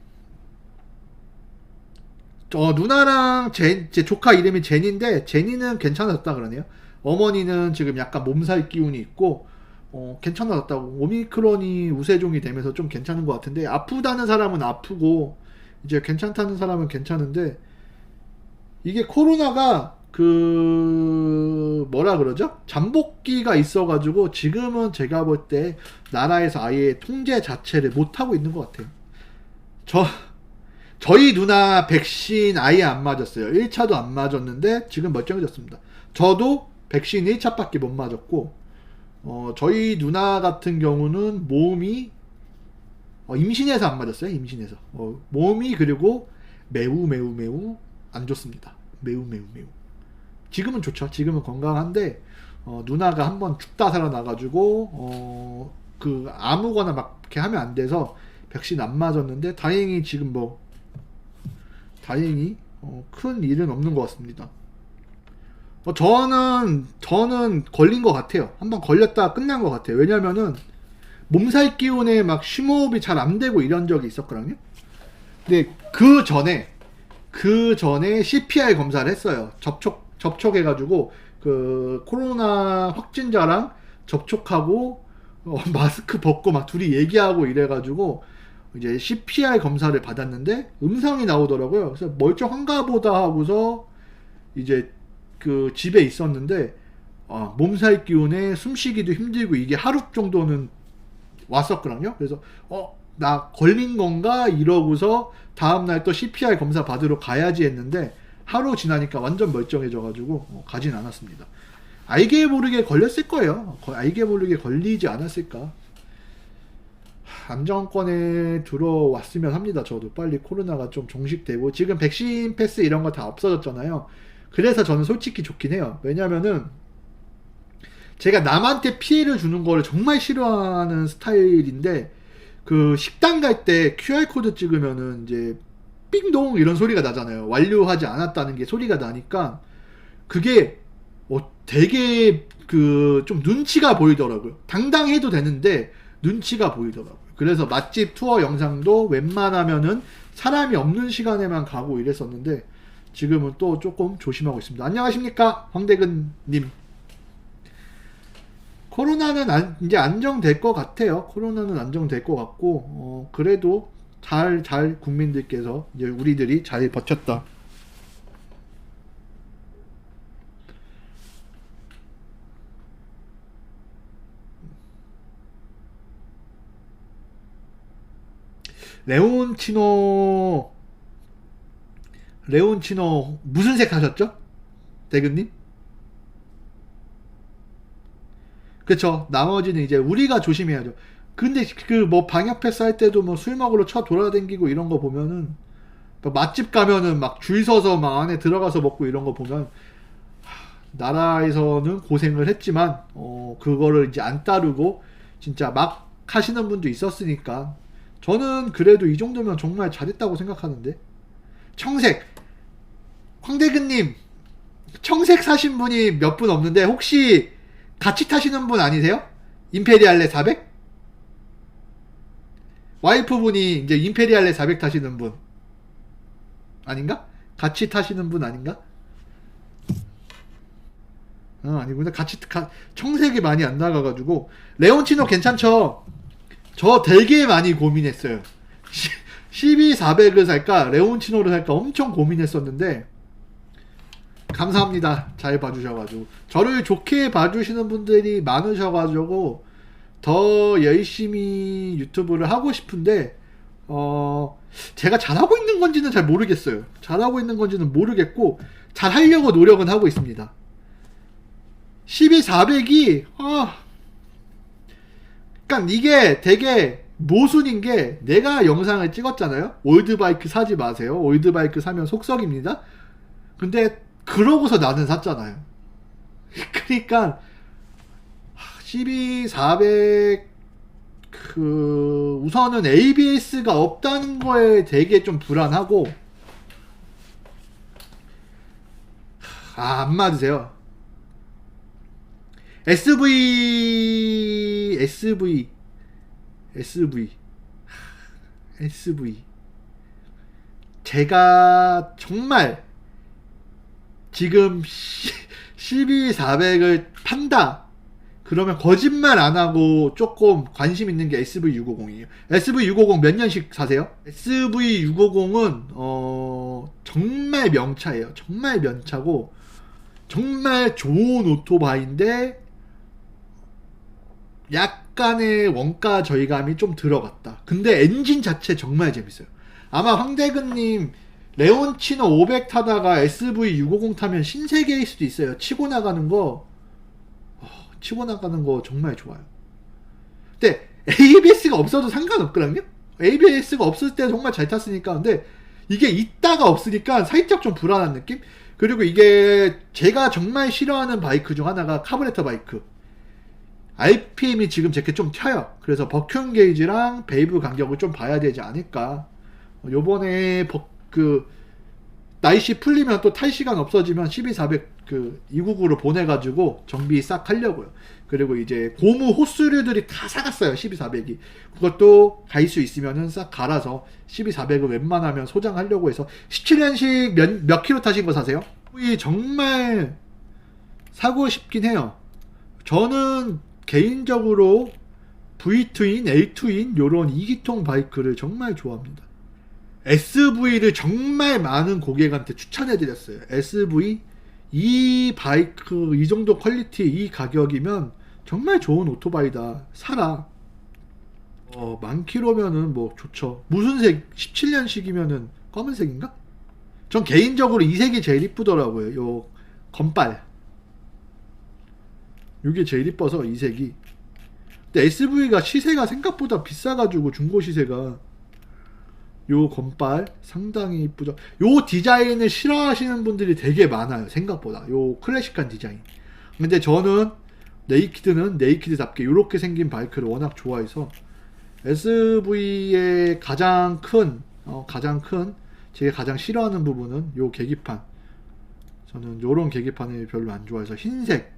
누나랑 제 조카 이름이 제니인데, 제니는 괜찮아졌다 그러네요. 어머니는 지금 약간 몸살 기운이 있고 괜찮아졌다고. 오미크론이 우세종이 되면서 좀 괜찮은 것 같은데, 아프다는 사람은 아프고 이제 괜찮다는 사람은 괜찮은데, 이게 코로나가 그 뭐라 그러죠? 잠복기가 있어가지고 지금은 제가 볼 때 나라에서 아예 통제 자체를 못하고 있는 것 같아요. 저희 누나 백신 아예 안 맞았어요. 1차도 안 맞았는데 지금 멀쩡해졌습니다. 저도 백신 1차밖에 못 맞았고, 저희 누나 같은 경우는 몸이 임신해서 안 맞았어요. 임신해서 몸이 그리고 매우 안 좋습니다. 매우. 지금은 좋죠. 지금은 건강한데 누나가 한번 죽다 살아나가지고 그 아무거나 막 이렇게 하면 안 돼서 백신 안 맞았는데, 다행히 지금 다행히 큰 일은 없는 것 같습니다. 저는 걸린 것 같아요. 한번 걸렸다 끝난 것 같아요. 왜냐면은 몸살 기운에 막 심호흡이 잘 안 되고 이런 적이 있었거든요. 근데 그 전에 CPR 검사를 했어요. 접촉해가지고 그 코로나 확진자랑 접촉하고 마스크 벗고 막 둘이 얘기하고 이래가지고 이제 CPR 검사를 받았는데 음성이 나오더라고요. 그래서 멀쩡한가 보다 하고서 이제 그 집에 있었는데 몸살 기운에 숨쉬기도 힘들고 이게 하루 정도는 왔었거든요. 그래서 나 걸린 건가 이러고서 다음날 또 CPR 검사 받으러 가야지 했는데 하루 지나니까 완전 멀쩡해져가지고 가진 않았습니다. 알게 모르게 걸렸을 거예요. 알게 모르게 걸리지 않았을까. 안정권에 들어왔으면 합니다. 저도 빨리 코로나가 좀 종식되고 지금 백신 패스 이런 거 다 없어졌잖아요. 그래서 저는 솔직히 좋긴 해요. 왜냐면은 제가 남한테 피해를 주는 거를 정말 싫어하는 스타일인데 그 식당 갈 때 QR코드 찍으면은 이제 삥동 이런 소리가 나잖아요. 완료하지 않았다는 게 소리가 나니까 그게 되게 그 좀 눈치가 보이더라고요. 당당해도 되는데 눈치가 보이더라고요. 그래서 맛집 투어 영상도 웬만하면은 사람이 없는 시간에만 가고 이랬었는데 지금은 또 조금 조심하고 있습니다. 안녕하십니까 황대근님. 코로나는 이제 안정될 것 같아요. 코로나는 안정될 것 같고 그래도 잘 국민들께서 이제 우리들이 잘 버텼다. 레온치노 무슨 색 하셨죠? 대근님? 그쵸. 나머지는 이제 우리가 조심해야죠. 근데 그 뭐 방역 패스 할 때도 뭐 술 먹으러 쳐 돌아다니고 이런 거 보면은 맛집 가면은 막 줄 서서 막 안에 들어가서 먹고 이런 거 보면 나라에서는 고생을 했지만 그거를 이제 안 따르고 진짜 막 하시는 분도 있었으니까 저는 그래도 이 정도면 정말 잘했다고 생각하는데. 청색 황대근님 청색 사신 분이 몇 분 없는데 혹시 같이 타시는 분 아니세요? 임페리알레 400? 와이프분이 이제 임페리알레 400 타시는 분 아닌가? 같이 타시는 분 아닌가? 아니구나. 청색이 많이 안 나가가지고. 레온치노 괜찮죠? 저 되게 많이 고민했어요. 12400을 살까 레온치노를 살까 엄청 고민했었는데 감사합니다. 잘 봐주셔가지고 저를 좋게 봐주시는 분들이 많으셔가지고 더 열심히 유튜브를 하고 싶은데 제가 잘하고 있는 건지는 잘 모르겠어요. 잘하고 있는 건지는 모르겠고 잘하려고 노력은 하고 있습니다. 12400이 그러니까 이게 되게 모순인 게 내가 영상을 찍었잖아요. 올드바이크 사지 마세요. 올드바이크 사면 속썩입니다. 근데 그러고서 나는 샀잖아요. 그러니까 12400 우선은 ABS가 없다는 거에 되게 좀 불안하고 안 맞으세요. SV 제가 정말 지금 12400을 판다 그러면 거짓말 안하고 조금 관심 있는 게 SV650이에요. SV650 몇 년씩 사세요? SV650은 정말 명차예요. 정말 명차고 정말 좋은 오토바이인데 약간의 원가 저희감이 좀 들어갔다. 근데 엔진 자체 정말 재밌어요. 아마 황대근님 레온치노 500 타다가 SV650 타면 신세계일 수도 있어요. 치고 나가는 거 정말 좋아요. 근데 ABS가 없어도 상관없거든요. ABS가 없을 때 정말 잘 탔으니까. 근데 이게 있다가 없으니까 살짝 좀 불안한 느낌? 그리고 이게 제가 정말 싫어하는 바이크 중 하나가 카브레터 바이크. RPM이 지금 제게 좀 튀어요. 그래서 버큐 게이지랑 베이브 간격을 좀 봐야 되지 않을까. 요번에 날씨 풀리면 또 탈 시간 없어지면 12400 299로 보내가지고 정비 싹 하려고요. 그리고 이제 고무 호스류들이 다 사갔어요. 12400이 그것도 갈 수 있으면은 싹 갈아서 12400을 웬만하면 소장하려고 해서. 17년식 몇 킬로 타신 거 사세요? 정말 사고 싶긴 해요. 저는 개인적으로 V-트윈, L-트윈 요런 2기통 바이크를 정말 좋아합니다. SV를 정말 많은 고객한테 추천해드렸어요. SV 이 바이크 이 정도 퀄리티 이 가격이면 정말 좋은 오토바이다. 사라. 만 킬로면은 뭐 좋죠. 무슨 색? 17년식이면은 검은색인가? 전 개인적으로 이 색이 제일 이쁘더라고요. 요 건빨. 이게 제일 이뻐서 이 색이. 근데 SV가 시세가 생각보다 비싸가지고 중고 시세가 요 건빨 상당히 이쁘죠. 요 디자인을 싫어하시는 분들이 되게 많아요. 생각보다 요 클래식한 디자인. 근데 저는 네이키드는 네이키드답게 요렇게 생긴 바이크를 워낙 좋아해서 SV의 가장 큰 제가 가장 싫어하는 부분은 요 계기판. 저는 요런 계기판을 별로 안 좋아해서 흰색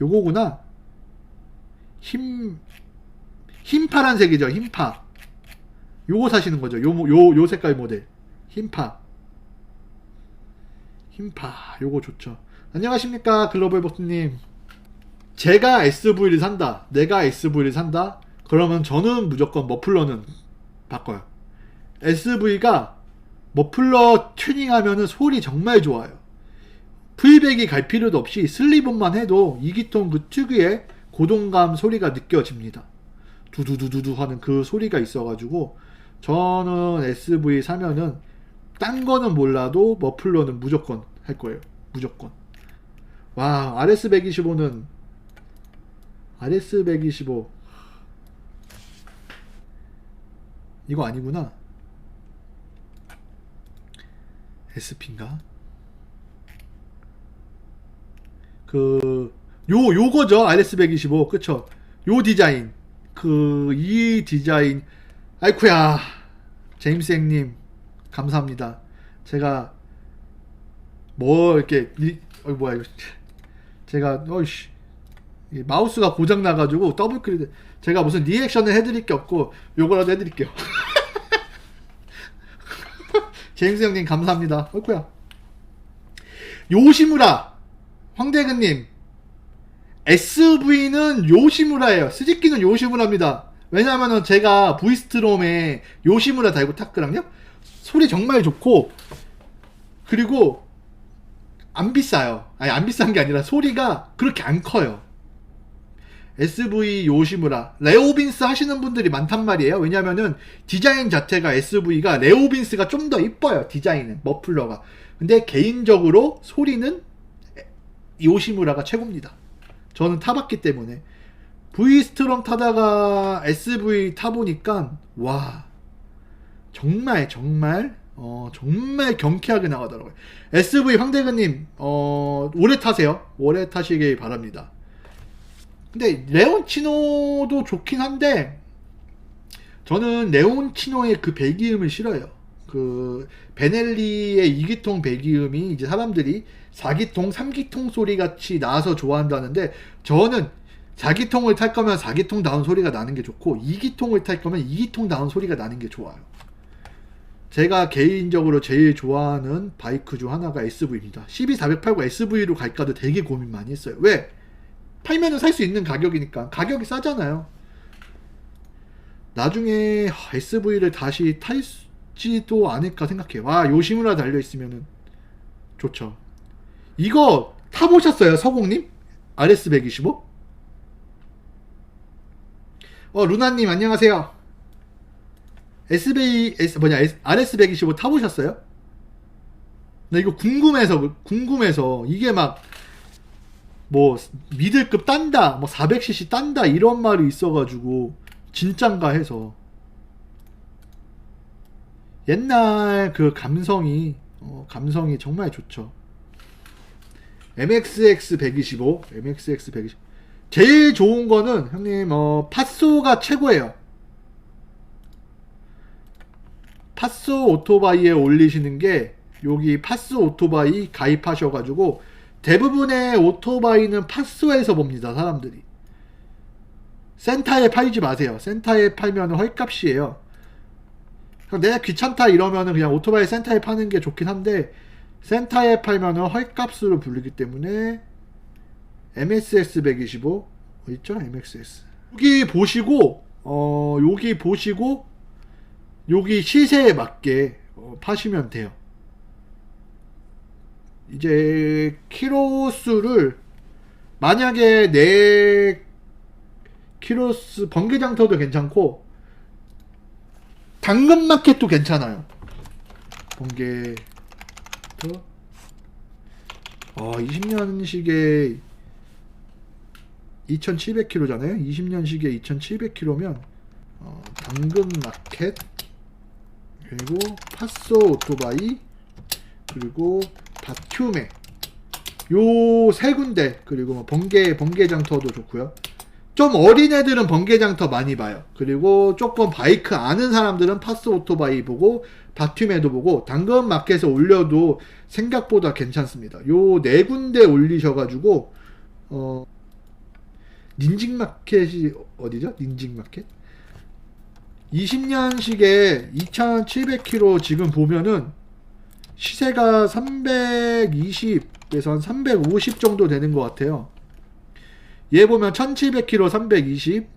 요거구나. 흰 파란색이죠. 흰파. 요거 사시는 거죠. 요 색깔 모델. 흰파. 요거 좋죠. 안녕하십니까 글로벌 보스님. 제가 SV를 산다. 내가 SV를 산다. 그러면 저는 무조건 머플러는 바꿔요. SV가 머플러 튜닝하면은 소리 정말 좋아요. V백이 갈 필요도 없이 슬리븐만 해도 2기통 그 특유의 고동감 소리가 느껴집니다. 두두두두두 하는 그 소리가 있어가지고 저는 SV 사면은 딴 거는 몰라도 머플러는 무조건 할 거예요. 무조건. 와, RS125는 RS125 이거 아니구나. SP인가? 요거죠. RS125. 그쵸? 요 디자인. 이 디자인. 아이쿠야. 제임스 형님. 감사합니다. 제가, 이렇게, 뭐야, 이거. 제가, 마우스가 고장나가지고 더블클릭, 제가 무슨 리액션을 해드릴 게 없고, 요거라도 해드릴게요. 제임스 형님, 감사합니다. 아이쿠야. 요시무라. 황대근님, SV는 요시무라예요. 스즈키는 요시무라입니다. 왜냐면은 제가 V스트롬에 요시무라 달고 탔거든요. 소리 정말 좋고, 그리고 안 비싸요. 아니, 안 비싼 게 아니라 소리가 그렇게 안 커요. SV 요시무라. 레오빈스 하시는 분들이 많단 말이에요. 왜냐면은 디자인 자체가 SV가 레오빈스가 좀 더 이뻐요. 디자인은, 머플러가. 근데 개인적으로 소리는 요시무라가 최고입니다. 저는 타봤기 때문에. V스트롬 타다가 SV 타보니까 와, 정말 경쾌하게 나가더라고요. SV 황대근님, 오래 타세요. 오래 타시길 바랍니다. 근데 레온치노도 좋긴 한데 저는 레온치노의 그 배기음을 싫어요. 그 베넬리의 2기통 배기음이 이제 사람들이 4기통, 3기통 소리 같이 나서 좋아한다는데, 저는 4기통을 탈 거면 4기통 다운 소리가 나는 게 좋고 2기통을 탈 거면 2기통 다운 소리가 나는 게 좋아요. 제가 개인적으로 제일 좋아하는 바이크 중 하나가 SV입니다. CB400 SV로 갈까도 되게 고민 많이 했어요. 왜? 팔면은 살 수 있는 가격이니까. 가격이 싸잖아요. 나중에 SV를 다시 탈지도 않을까 생각해요. 와, 요시무라 달려있으면은 좋죠. 이거 타보셨어요, 서공님? RS125? 루나님 안녕하세요. RS125 타보셨어요? 나 이거 궁금해서 이게 막 뭐 미들급 딴다, 뭐 400cc 딴다 이런 말이 있어가지고 진짠가 해서. 옛날 그 감성이 정말 좋죠. MXX 125 제일 좋은 거는 형님 팟소가 최고예요. 팟소 오토바이에 올리시는 게, 여기 팟소 오토바이 가입하셔가지고 대부분의 오토바이는 팟소에서 봅니다. 사람들이 센타에 팔지 마세요. 센타에 팔면 헐값이에요. 내가 귀찮다 이러면은 그냥 오토바이 센타에 파는 게 좋긴 한데, 센타에 팔면은 헐값으로 불리기 때문에 MSX 125 있죠? MXS 여기 보시고 여기 시세에 맞게 파시면 돼요. 이제 키로수를 만약에 내 키로수 번개장터도 괜찮고 당근마켓도 괜찮아요. 번개터 20년식에 2700km잖아요. 20년식에 2700km면 당근마켓 그리고 파소 오토바이 그리고 바튜메 요 세 군데 그리고 뭐 번개장터도 좋고요. 좀 어린 애들은 번개장터 많이 봐요. 그리고 조금 바이크 아는 사람들은 파스 오토바이 보고 바튜메도 보고 당근마켓에 올려도 생각보다 괜찮습니다. 요 네 군데 올리셔가지고 닌직마켓이 어디죠? 닌직마켓? 20년식에 2700km 지금 보면은 시세가 320에서 한 350 정도 되는 것 같아요. 얘 보면 1700km 320.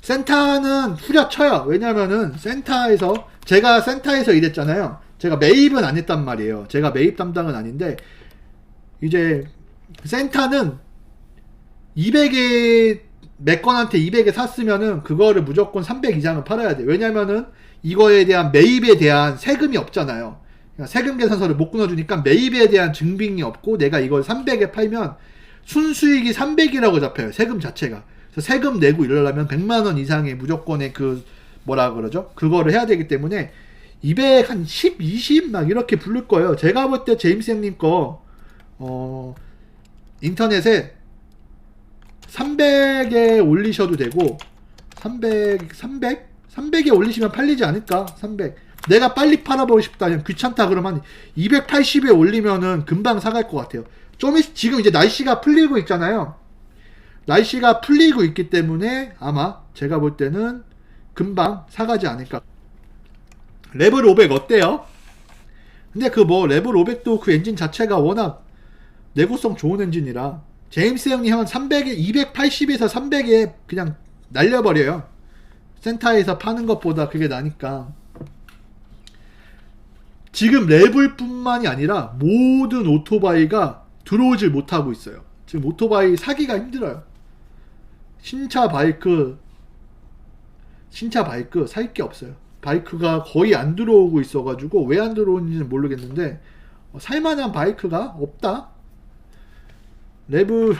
센타는 후려쳐요. 왜냐면은 센타에서 제가 센타에서 일했잖아요. 제가 매입은 안 했단 말이에요. 제가 매입 담당은 아닌데 이제 센타는 200에 몇 건한테 200에 샀으면은 그거를 무조건 300 이상은 팔아야 돼. 왜냐면은 이거에 대한 매입에 대한 세금이 없잖아요. 그러니까 세금 계산서를 못 끊어주니까 매입에 대한 증빙이 없고 내가 이걸 300에 팔면 순수익이 300이라고 잡혀요. 세금 자체가. 그래서 세금 내고 이러려면 100만원 이상의 무조건의 그 뭐라 그러죠? 그거를 해야 되기 때문에 200 한 10, 20 막 이렇게 부를 거예요. 제가 볼 때 제임스 형님 거 인터넷에 300에 올리셔도 되고 300에 올리시면 팔리지 않을까? 300. 내가 빨리 팔아보고 싶다. 그냥 귀찮다 그러면 280에 올리면은 금방 사갈 것 같아요. 지금 이제 날씨가 풀리고 있잖아요. 날씨가 풀리고 있기 때문에 아마 제가 볼 때는 금방 사가지 않을까. 레벨 500 어때요? 근데 그 뭐 레벨 500도 그 엔진 자체가 워낙 내구성 좋은 엔진이라 제임스 형님 형은 300에 280에서 300에 그냥 날려버려요. 센터에서 파는 것보다 그게 나니까. 지금 레벨뿐만이 아니라 모든 오토바이가 들어오질 못하고 있어요. 지금 오토바이 사기가 힘들어요. 신차 바이크 살 게 없어요. 바이크가 거의 안 들어오고 있어가지고 왜 안 들어오는지는 모르겠는데 살만한 바이크가 없다. 레벨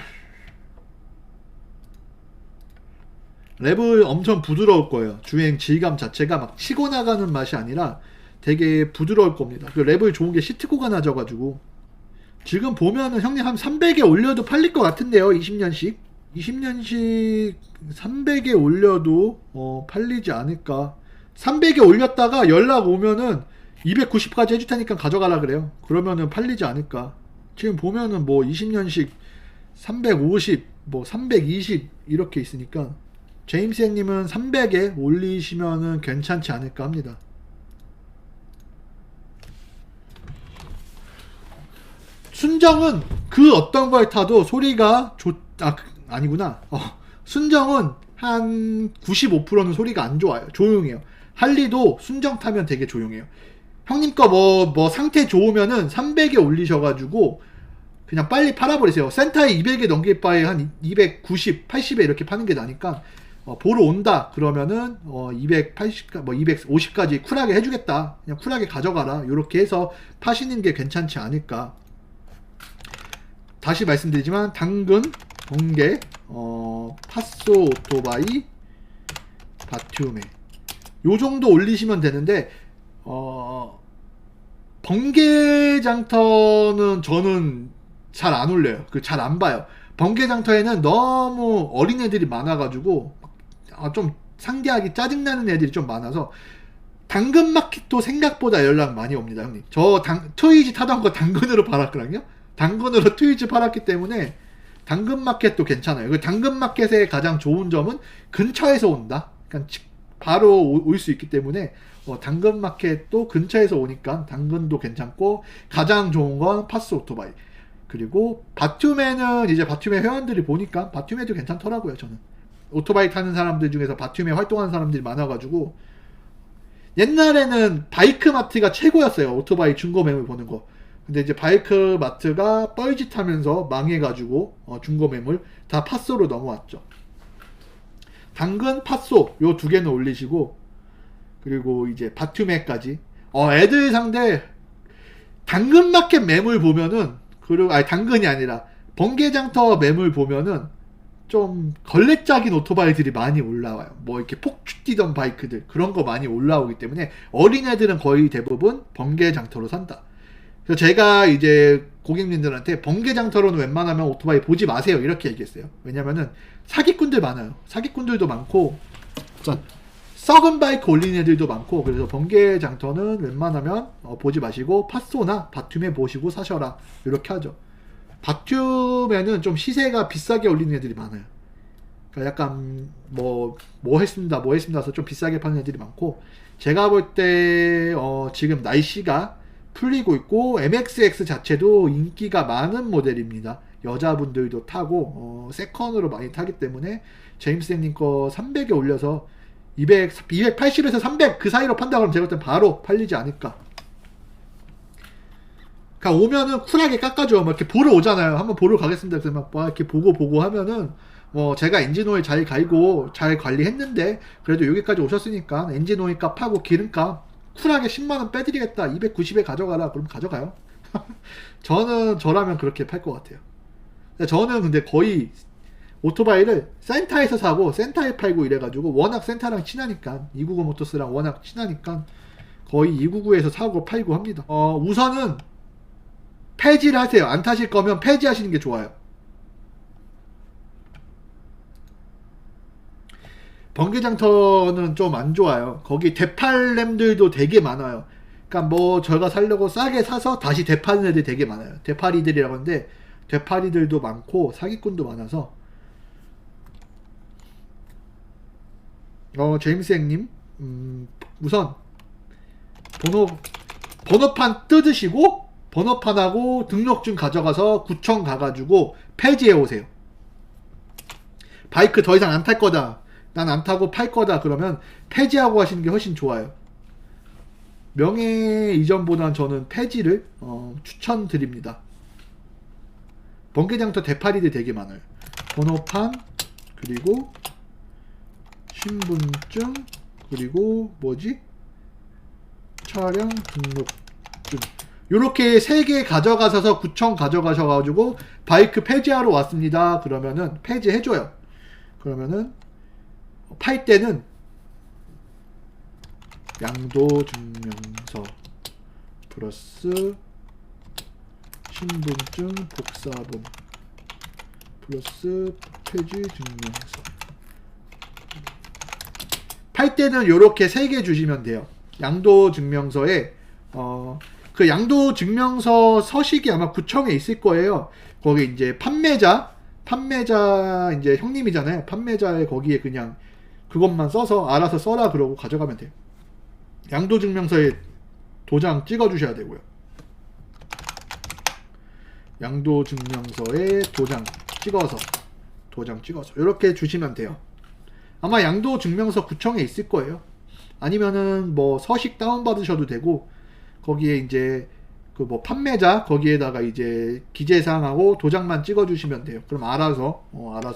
엄청 부드러울 거예요. 주행 질감 자체가 막 치고 나가는 맛이 아니라 되게 부드러울 겁니다. 그 레벨 좋은 게 시트코가 낮아가지고 지금 보면은 형님 한 300에 올려도 팔릴 것 같은데요. 20년식 300에 올려도 팔리지 않을까. 300에 올렸다가 연락 오면은 290까지 해줄 테니까 가져가라 그래요. 그러면은 팔리지 않을까. 지금 보면은 뭐 20년식 350, 뭐 320 이렇게 있으니까 제임스 형님은 300에 올리시면은 괜찮지 않을까 합니다. 순정은 그 어떤 걸 타도 소리가 아니구나. 순정은 한 95%는 소리가 안 좋아요. 조용해요. 할리도 순정 타면 되게 조용해요. 형님 거 뭐 상태 좋으면은 300에 올리셔가지고 그냥 빨리 팔아버리세요. 센터에 200에 넘길 바에 한 290, 80에 이렇게 파는 게 나니까 보러 온다 그러면은 280, 뭐 250까지 쿨하게 해주겠다. 그냥 쿨하게 가져가라. 이렇게 해서 파시는 게 괜찮지 않을까. 다시 말씀드리지만 당근, 번개, 파소 오토바이, 바튜메 요 정도 올리시면 되는데 번개장터는 저는 잘 안 올려요. 잘 안 봐요. 번개장터에는 너무 어린애들이 많아가지고 좀 상대하기 짜증나는 애들이 좀 많아서 당근마켓도 생각보다 연락 많이 옵니다. 형님 저 트위지 타던 거 당근으로 팔았거든요. 당근으로 트위지 팔았기 때문에 당근마켓도 괜찮아요. 그 당근마켓의 가장 좋은 점은 근처에서 온다. 그러니까 바로 올 수 있기 때문에 당근마켓도 근처에서 오니까 당근도 괜찮고 가장 좋은 건 파스 오토바이. 그리고 바튜메는 이제 바튜메 회원들이 보니까 바튜메도 괜찮더라고요. 저는 오토바이 타는 사람들 중에서 바튜메 활동하는 사람들이 많아가지고 옛날에는 바이크마트가 최고였어요. 오토바이 중고 매물 보는 거. 근데 이제 바이크 마트가 뻘짓하면서 망해가지고 중고 매물 다 팟소로 넘어왔죠. 당근, 팟소 요 두 개는 올리시고, 그리고 이제 바튜메까지. 애들 상대 당근마켓 매물 보면은, 그리고 아니 당근이 아니라 번개장터 매물 보면은 좀 걸레짝인 오토바이들이 많이 올라와요. 뭐 이렇게 폭주 뛰던 바이크들 그런 거 많이 올라오기 때문에 어린애들은 거의 대부분 번개장터로 산다. 그래서 제가 이제 고객님들한테 번개장터로는 웬만하면 오토바이 보지 마세요 이렇게 얘기했어요. 왜냐면은 사기꾼들 많아요. 사기꾼들도 많고 썩은 바이크 올리는 애들도 많고, 그래서 번개장터는 웬만하면 보지 마시고 팟소나 바툼에 보시고 사셔라 이렇게 하죠. 바툼에는 좀 시세가 비싸게 올리는 애들이 많아요. 그러니까 약간 뭐 했습니다 해서 좀 비싸게 파는 애들이 많고, 제가 볼 때 지금 날씨가 풀리고 있고 MXX 자체도 인기가 많은 모델입니다. 여자분들도 타고 세컨으로 많이 타기 때문에 제임스님 거 300에 올려서 280에서 300 그 사이로 판다 그러면 제가 볼 땐 바로 팔리지 않을까. 그러니까 오면은 쿨하게 깎아줘. 막 이렇게 보러 오잖아요. 한번 보러 가겠습니다. 그래서 막 이렇게 보고 하면은 제가 엔진오일 잘 갈고 잘 관리했는데 그래도 여기까지 오셨으니까 엔진오일 값 하고 기름값 쿨하게 10만원 빼드리겠다. 290에 가져가라. 그럼 가져가요. 저라면 그렇게 팔 것 같아요. 저는 근데 거의 오토바이를 센타에서 사고 센타에 팔고 이래가지고, 워낙 센타랑 친하니까 299 모터스랑 워낙 친하니까 거의 299에서 사고 팔고 합니다. 우선은 폐지를 하세요. 안 타실 거면 폐지하시는 게 좋아요. 번개장터는 좀 안 좋아요. 거기 되팔렘들도 되게 많아요. 그러니까 제가 살려고 싸게 사서 다시 되파는 애들 되게 많아요. 되파리들이라고 하는데 되파리들도 많고 사기꾼도 많아서 제임스님 우선 번호판 뜯으시고 번호판하고 등록증 가져가서 구청 가가지고 폐지해 오세요. 바이크 더 이상 안 탈 거다, 난 안 타고 팔 거다 그러면 폐지하고 하시는 게 훨씬 좋아요. 명예 이전보단 저는 폐지를 추천드립니다. 번개장터 대파리들 되게 많아요. 번호판 그리고 신분증 그리고 차량 등록증 요렇게 3개 가져가셔서 구청 가져가셔가지고 바이크 폐지하러 왔습니다 그러면은 폐지해줘요. 그러면은 팔 때는 양도증명서 플러스 신분증 복사본 플러스 폐지증명서, 팔 때는 요렇게 3개 주시면 돼요. 양도증명서에 그 양도증명서 서식이 아마 구청에 있을 거예요. 거기 이제 판매자 이제 형님이잖아요. 판매자의 거기에 그냥 그것만 써서 알아서 써라 그러고 가져가면 돼요. 양도증명서에 도장 찍어 주셔야 되고요. 양도증명서에 도장 찍어서 이렇게 주시면 돼요. 아마 양도증명서 구청에 있을 거예요. 아니면은 서식 다운받으셔도 되고, 거기에 이제 판매자 거기에다가 이제 기재사항하고 도장만 찍어주시면 돼요. 그럼 알아서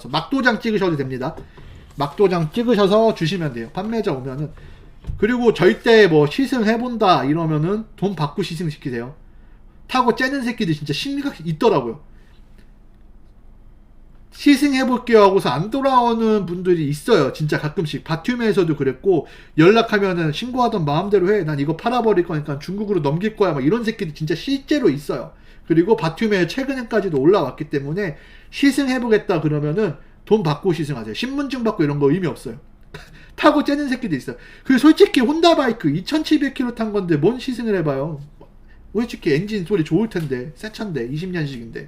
막도장 찍으셔도 됩니다. 막도장 찍으셔서 주시면 돼요. 판매자 오면은. 그리고 절대 시승해본다 이러면은 돈 받고 시승시키세요. 타고 째는 새끼들 진짜 심각히 있더라고요. 시승해볼게요 하고서 안 돌아오는 분들이 있어요. 진짜 가끔씩. 바툼에서도 그랬고, 연락하면은 신고하던 마음대로 해. 난 이거 팔아버릴 거니까 중국으로 넘길 거야. 막 이런 새끼들 진짜 실제로 있어요. 그리고 바툼에 최근에까지도 올라왔기 때문에 시승해보겠다 그러면은 돈 받고 시승하세요. 신분증 받고 이런 거 의미 없어요. 타고 째는 새끼도 있어요. 그리고 솔직히 혼다 바이크 2700km 탄 건데 뭔 시승을 해봐요. 솔직히 엔진 소리 좋을 텐데, 새 차인데 20년식인데.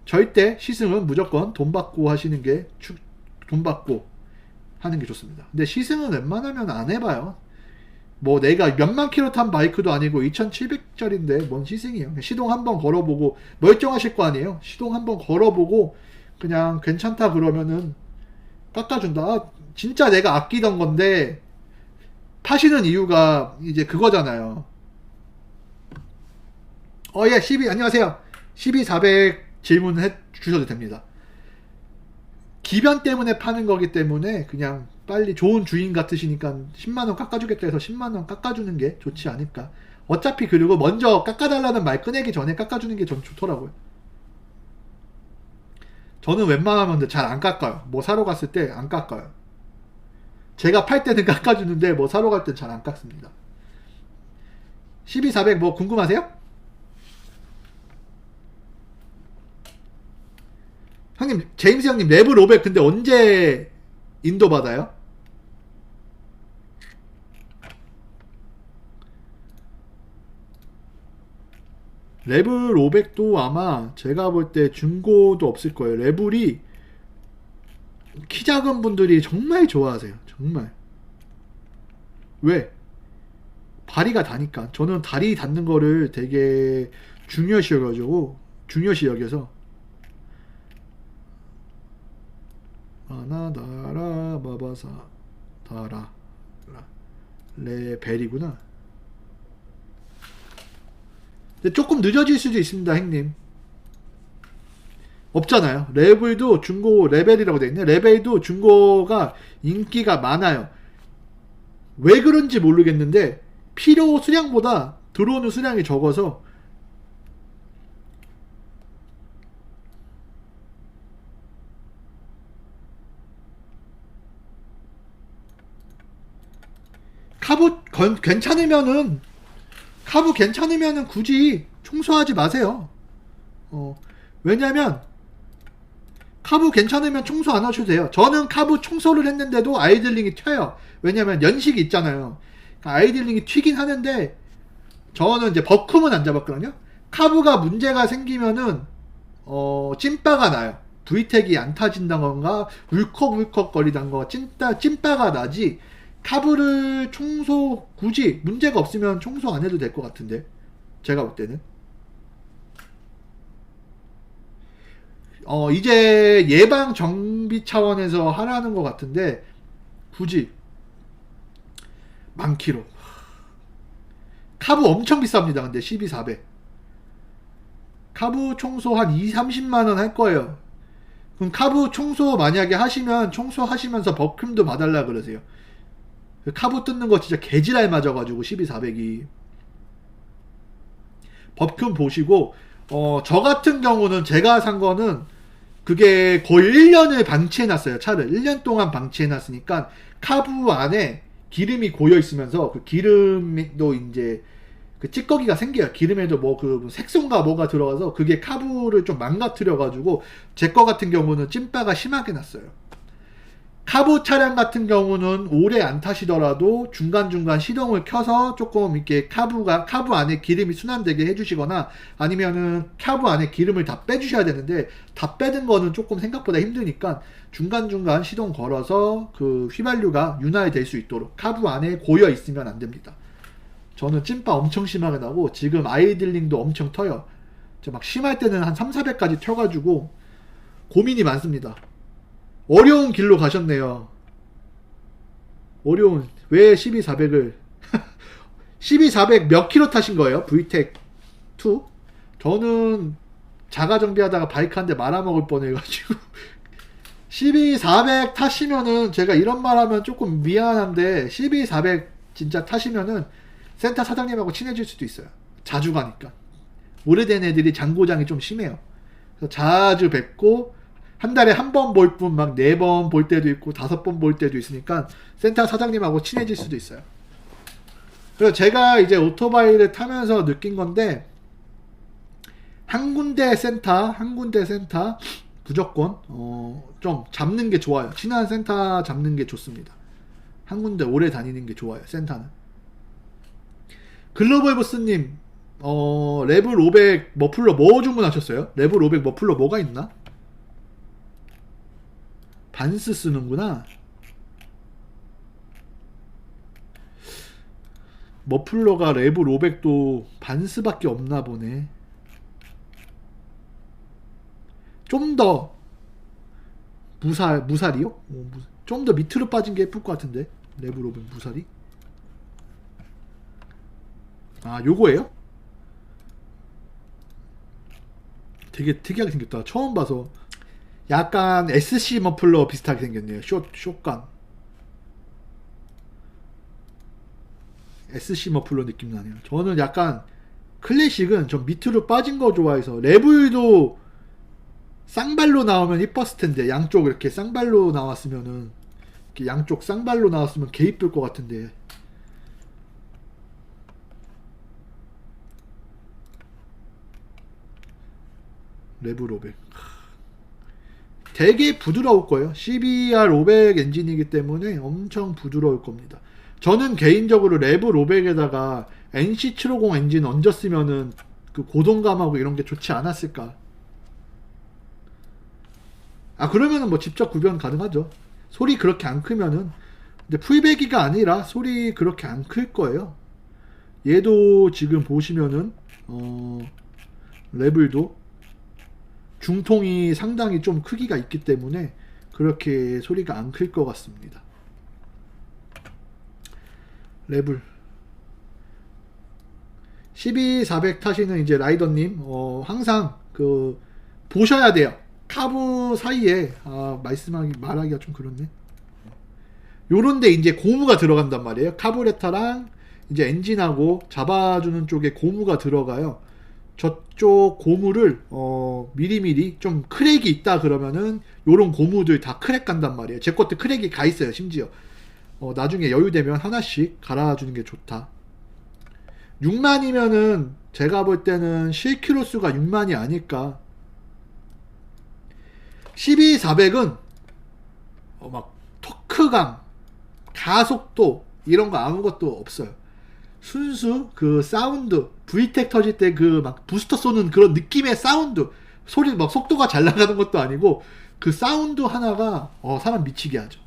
절대 시승은 무조건 돈 받고 하시는 게 좋습니다. 근데 시승은 웬만하면 안 해봐요. 내가 몇만 킬로 탄 바이크도 아니고 2700짜리인데 뭔 시승이에요. 시동 한번 걸어보고 멀쩡하실 거 아니에요. 시동 한번 걸어보고 그냥 괜찮다 그러면은 깎아준다. 진짜 내가 아끼던 건데 파시는 이유가 이제 그거잖아요. 예, 12, 안녕하세요. 12400 질문해 주셔도 됩니다. 기변 때문에 파는 거기 때문에 그냥 빨리 좋은 주인 같으시니까 10만원 깎아주겠다 해서 10만원 깎아주는 게 좋지 않을까. 어차피 그리고 먼저 깎아달라는 말 꺼내기 전에 깎아주는 게 전 좋더라고요. 저는 웬만하면 잘 안 깎아요. 뭐 사러 갔을 때 안 깎아요. 제가 팔 때는 깎아주는데 뭐 사러 갈 땐 잘 안 깎습니다. 12400 뭐 궁금하세요? 형님, 제임스 형님 레벨 500 근데 언제 인도 받아요? 레벨 500도 아마 제가 볼 때 중고도 없을 거예요. 레벨이 키 작은 분들이 정말 좋아하세요. 정말. 왜? 다리가 다니까. 저는 다리 닿는 거를 되게 중요시 여겨서 아나다라 마바사 다라 레벨이구나. 근데 조금 늦어질 수도 있습니다, 형님. 없잖아요. 레벨도 중고 레벨이라고 돼 있네. 레벨도 중고가 인기가 많아요. 왜 그런지 모르겠는데 필요 수량보다 들어오는 수량이 적어서 카부 괜찮으면은 굳이 청소하지 마세요. 왜냐면 카부 괜찮으면 청소 안 하셔도 돼요. 저는 카부 청소를 했는데도 아이들링이 튀어요. 왜냐면 연식이 있잖아요. 아이들링이 튀긴 하는데 저는 이제 버큼은 안 잡았거든요. 카부가 문제가 생기면은 찐빠가 나요. V택이 안 타진다던가 울컥울컥 거리던가 찐빠가 나지. 카부를 청소 굳이 문제가 없으면 청소 안 해도 될 것 같은데 제가 볼 때는 이제 예방 정비 차원에서 하라는 것 같은데 굳이 많기로 카부 엄청 비쌉니다. 근데 12400 카부 청소 한 2-30만원 할 거예요. 그럼 카부 청소 만약에 하시면 청소하시면서 버큼도 봐달라 그러세요. 카부 뜯는 거 진짜 개지랄 맞아가지고 12400이 버큼 보시고 저 같은 경우는 제가 산 거는 그게 거의 1년을 방치해놨어요. 차를 1년 동안 방치해놨으니까 카부 안에 기름이 고여 있으면서 그 기름도 이제 그 찌꺼기가 생겨요. 기름에도 뭐 그 색소인가 뭐가 들어가서 그게 카부를 좀 망가뜨려 가지고 제 거 같은 경우는 찐빠가 심하게 났어요. 카부 차량 같은 경우는 오래 안 타시더라도 중간중간 시동을 켜서 조금 이렇게 카부 안에 기름이 순환되게 해주시거나 아니면은 카부 안에 기름을 다 빼주셔야 되는데 다 빼는 거는 조금 생각보다 힘드니까 중간중간 시동 걸어서 그 휘발유가 윤활될 수 있도록 카부 안에 고여 있으면 안 됩니다. 저는 찐빠 엄청 심하게 나고 지금 아이들링도 엄청 터요. 막 심할 때는 한 3-400까지 튀어가지고 고민이 많습니다. 어려운 길로 가셨네요. 왜 12400을 12400 몇 킬로 타신 거예요? VTEC 2? 저는 자가 정비하다가 바이크 한 대 말아먹을 뻔해가지고 12400 타시면은 제가 이런 말 하면 조금 미안한데 12400 진짜 타시면은 센터 사장님하고 친해질 수도 있어요. 자주 가니까. 오래된 애들이 장고장이 좀 심해요. 그래서 자주 뵙고 한 달에 한 번 볼 뿐 막 4번 볼 때도 있고 5번 볼 때도 있으니까 센터 사장님하고 친해질 수도 있어요. 그래서 제가 이제 오토바이를 타면서 느낀 건데 한 군데 센터 무조건 좀 잡는 게 좋아요. 친한 센터 잡는 게 좋습니다. 한 군데 오래 다니는 게 좋아요. 센터는. 글로벌 보스님 레벨 500 머플러 뭐 주문하셨어요? 레벨 500 머플러 뭐가 있나? 반스 쓰는구나. 머플러가 레벨 500도 반스밖에 없나 보네. 좀 더 무살이요? 좀 더 밑으로 빠진 게 예쁠 것 같은데. 레벨 500 무살이? 아, 요거예요? 되게 특이하게 생겼다. 처음 봐서. 약간 SC 머플러 비슷하게 생겼네요. 숏간. SC 머플러 느낌 나네요. 저는 약간 클래식은 좀 밑으로 빠진 거 좋아해서 레블도 쌍발로 나오면 이뻤을 텐데 양쪽 이렇게 쌍발로 나왔으면은 이렇게 양쪽 쌍발로 나왔으면 개 이쁠 것 같은데 레블 500 되게 부드러울 거예요. CBR 500 엔진이기 때문에 엄청 부드러울 겁니다. 저는 개인적으로 레블 500에다가 NC750 엔진 얹었으면은 그 고동감하고 이런 게 좋지 않았을까. 아 그러면은 뭐 직접 구변 가능하죠. 소리 그렇게 안 크면은. 근데 풀배기가 아니라 소리 그렇게 안 클 거예요. 얘도 지금 보시면은 레벨도 중통이 상당히 좀 크기가 있기 때문에 그렇게 소리가 안 클 것 같습니다. 레벨 12400 타시는 이제 라이더님 항상 그 보셔야 돼요. 카브 사이에 말하기가 좀 그렇네. 요런데 이제 고무가 들어간단 말이에요. 카브레터랑 이제 엔진하고 잡아주는 쪽에 고무가 들어가요. 저쪽 고무를 미리미리 좀 크랙이 있다 그러면은 요런 고무들 다 크랙 간단 말이에요. 제 것도 크랙이 가 있어요. 심지어 나중에 여유되면 하나씩 갈아주는 게 좋다. 6만이면은 제가 볼 때는 실키로수가 6만이 아닐까. 12400은 막 토크감, 가속도 이런 거 아무것도 없어요. 순수 그 사운드, VTEC 터질 때 그 막 부스터 쏘는 그런 느낌의 사운드, 소리 막 속도가 잘 나가는 것도 아니고 그 사운드 하나가 사람 미치게 하죠.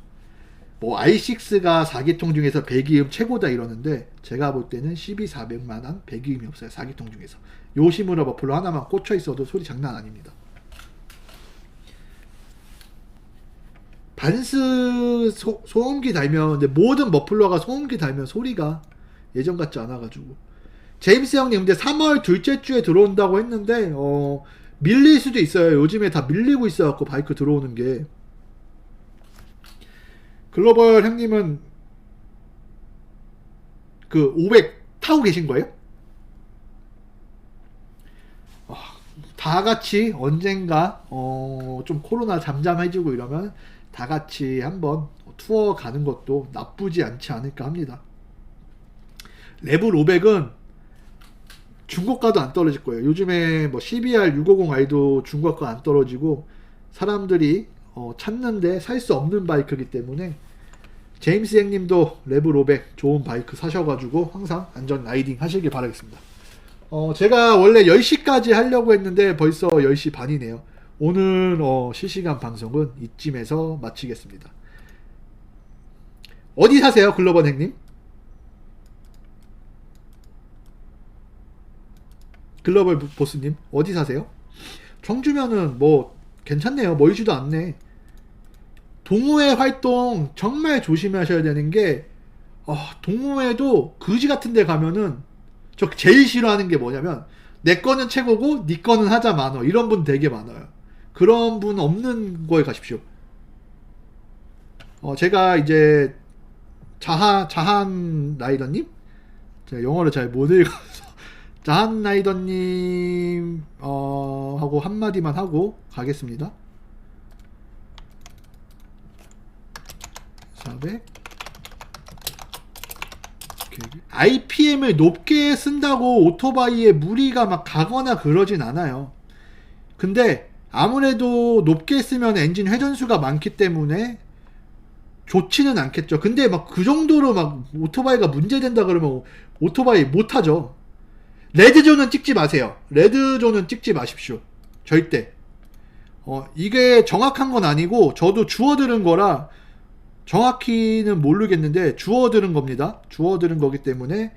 뭐 i6가 4기통 중에서 배기음 최고다 이러는데 제가 볼 때는 12400만한 배기음이 없어요. 4기통 중에서. 요시무라 머플러 하나만 꽂혀 있어도 소리 장난 아닙니다. 반스 소음기 달면, 근데 모든 머플러가 소음기 달면 소리가 예전 같지 않아가지고. 제임스 형님, 근데 3월 둘째 주에 들어온다고 했는데 밀릴 수도 있어요. 요즘에 다 밀리고 있어갖고 바이크 들어오는 게. 글로벌 형님은 그 500 타고 계신 거예요? 다 같이 언젠가 좀 코로나 잠잠해지고 이러면 다 같이 한번 투어 가는 것도 나쁘지 않지 않을까 합니다. 레벨 500은 중고가도 안 떨어질 거예요. 요즘에 뭐 CBR 650i도 중고가 안 떨어지고 사람들이 찾는데 살 수 없는 바이크이기 때문에 제임스 형님도 레벨 500 좋은 바이크 사셔가지고 항상 안전 라이딩 하시길 바라겠습니다. 제가 원래 10시까지 하려고 했는데 벌써 10시 반이네요. 오늘 실시간 방송은 이쯤에서 마치겠습니다. 어디 사세요, 글로벌 형님? 글로벌 보스님 어디 사세요? 청주면은 뭐 괜찮네요. 멀지도 않네. 동호회 활동 정말 조심하셔야 되는 게 동호회도 거지 같은 데 가면은 저 제일 싫어하는 게 뭐냐면 내 거는 최고고 네 거는 하자 많어. 이런 분 되게 많아요. 그런 분 없는 거에 가십시오. 제가 이제 자한 라이더님? 제가 영어를 잘 못 읽어서 자한 라이더님 하고 한마디만 하고 가겠습니다. 400 IPM을 높게 쓴다고 오토바이에 무리가 막 가거나 그러진 않아요. 근데 아무래도 높게 쓰면 엔진 회전수가 많기 때문에 좋지는 않겠죠. 근데 막 그 정도로 막 오토바이가 문제된다 그러면 오토바이 못하죠. 레드존은 찍지 마세요. 레드존은 찍지 마십시오. 절대. 이게 정확한 건 아니고 저도 주워 들은 거라 정확히는 모르겠는데 주워 들은 겁니다. 주워 들은 거기 때문에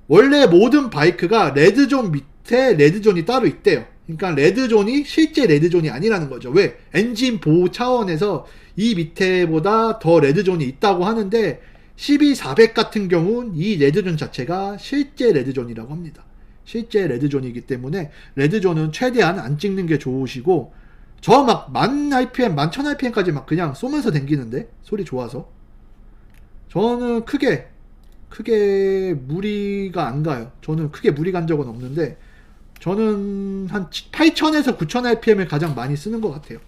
원래 모든 바이크가 레드존 밑에 레드존이 따로 있대요. 그러니까 레드존이 실제 레드존이 아니라는 거죠. 왜? 엔진 보호 차원에서 이 밑에보다 더 레드존이 있다고 하는데 12400 같은 경우는 이 레드존 자체가 실제 레드존이라고 합니다. 실제 레드존이기 때문에 레드존은 최대한 안 찍는 게 좋으시고, 저 막 1000rpm, 11000rpm까지 막 그냥 쏘면서 댕기는데 소리 좋아서 저는 크게 무리가 안 가요. 저는 크게 무리 간 적은 없는데 저는 한 8000에서 9000rpm을 가장 많이 쓰는 것 같아요.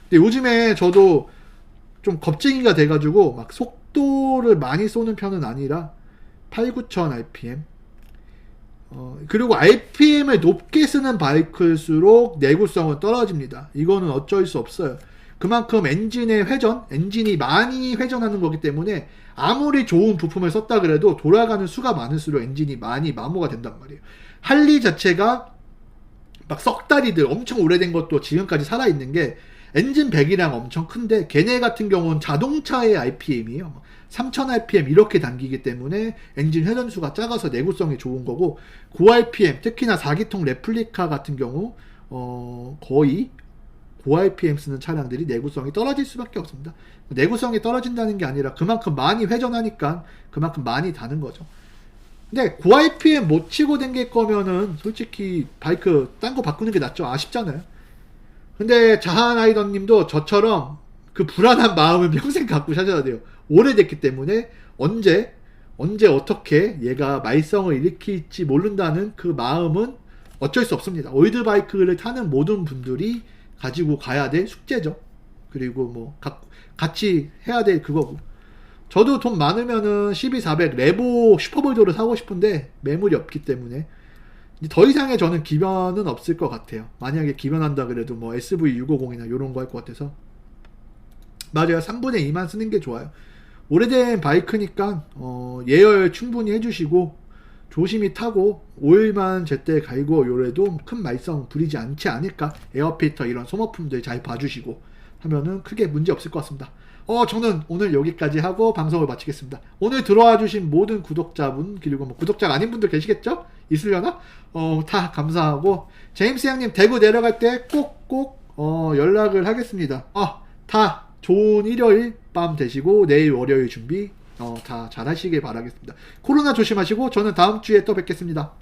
근데 요즘에 저도 좀 겁쟁이가 돼가지고 막 속도를 많이 쏘는 편은 아니라 8, 9000rpm. 그리고 RPM을 높게 쓰는 바이크일수록 내구성은 떨어집니다. 이거는 어쩔 수 없어요. 그만큼 엔진의 회전, 엔진이 많이 회전하는 거기 때문에 아무리 좋은 부품을 썼다 그래도 돌아가는 수가 많을수록 엔진이 많이 마모가 된단 말이에요. 할리 자체가 막 석 달이들 엄청 오래된 것도 지금까지 살아있는 게 엔진 배기량 엄청 큰데, 걔네 같은 경우는 자동차의 RPM이에요. 3000rpm 이렇게 당기기 때문에 엔진 회전수가 작아서 내구성이 좋은 거고, 고RPM, 특히나 4기통 레플리카 같은 경우 거의 고RPM 쓰는 차량들이 내구성이 떨어질 수밖에 없습니다. 내구성이 떨어진다는 게 아니라 그만큼 많이 회전하니까 그만큼 많이 다는 거죠. 근데 고RPM 못 치고 댕길 거면은 솔직히 바이크 딴 거 바꾸는 게 낫죠. 아쉽잖아요. 근데 자한아이던 님도 저처럼 그 불안한 마음을 평생 갖고 사셔야 돼요. 오래됐기 때문에 언제 어떻게 얘가 말썽을 일으킬지 모른다는 그 마음은 어쩔 수 없습니다. 올드바이크를 타는 모든 분들이 가지고 가야 될 숙제죠. 그리고 뭐 같이 해야 될 그거고. 저도 돈 많으면은 12400 레보 슈퍼볼더를 사고 싶은데 매물이 없기 때문에 더 이상의 저는 기변은 없을 것 같아요. 만약에 기변한다 그래도 뭐 SV650이나 이런 거 할 것 같아서. 맞아요. 3분의 2만 쓰는 게 좋아요. 오래된 바이크니까 예열 충분히 해주시고 조심히 타고 오일만 제때 갈고 요래도 큰 말썽 부리지 않지 않을까. 에어필터 이런 소모품들 잘 봐주시고 하면은 크게 문제 없을 것 같습니다. 저는 오늘 여기까지 하고 방송을 마치겠습니다. 오늘 들어와 주신 모든 구독자분, 그리고 뭐 구독자가 아닌 분들 계시겠죠? 있으려나? 다 감사하고, 제임스 형님 대구 내려갈 때 꼭 연락을 하겠습니다. 다 좋은 일요일 밤 되시고 내일 월요일 준비 다 잘 하시길 바라겠습니다. 코로나 조심하시고 저는 다음 주에 또 뵙겠습니다.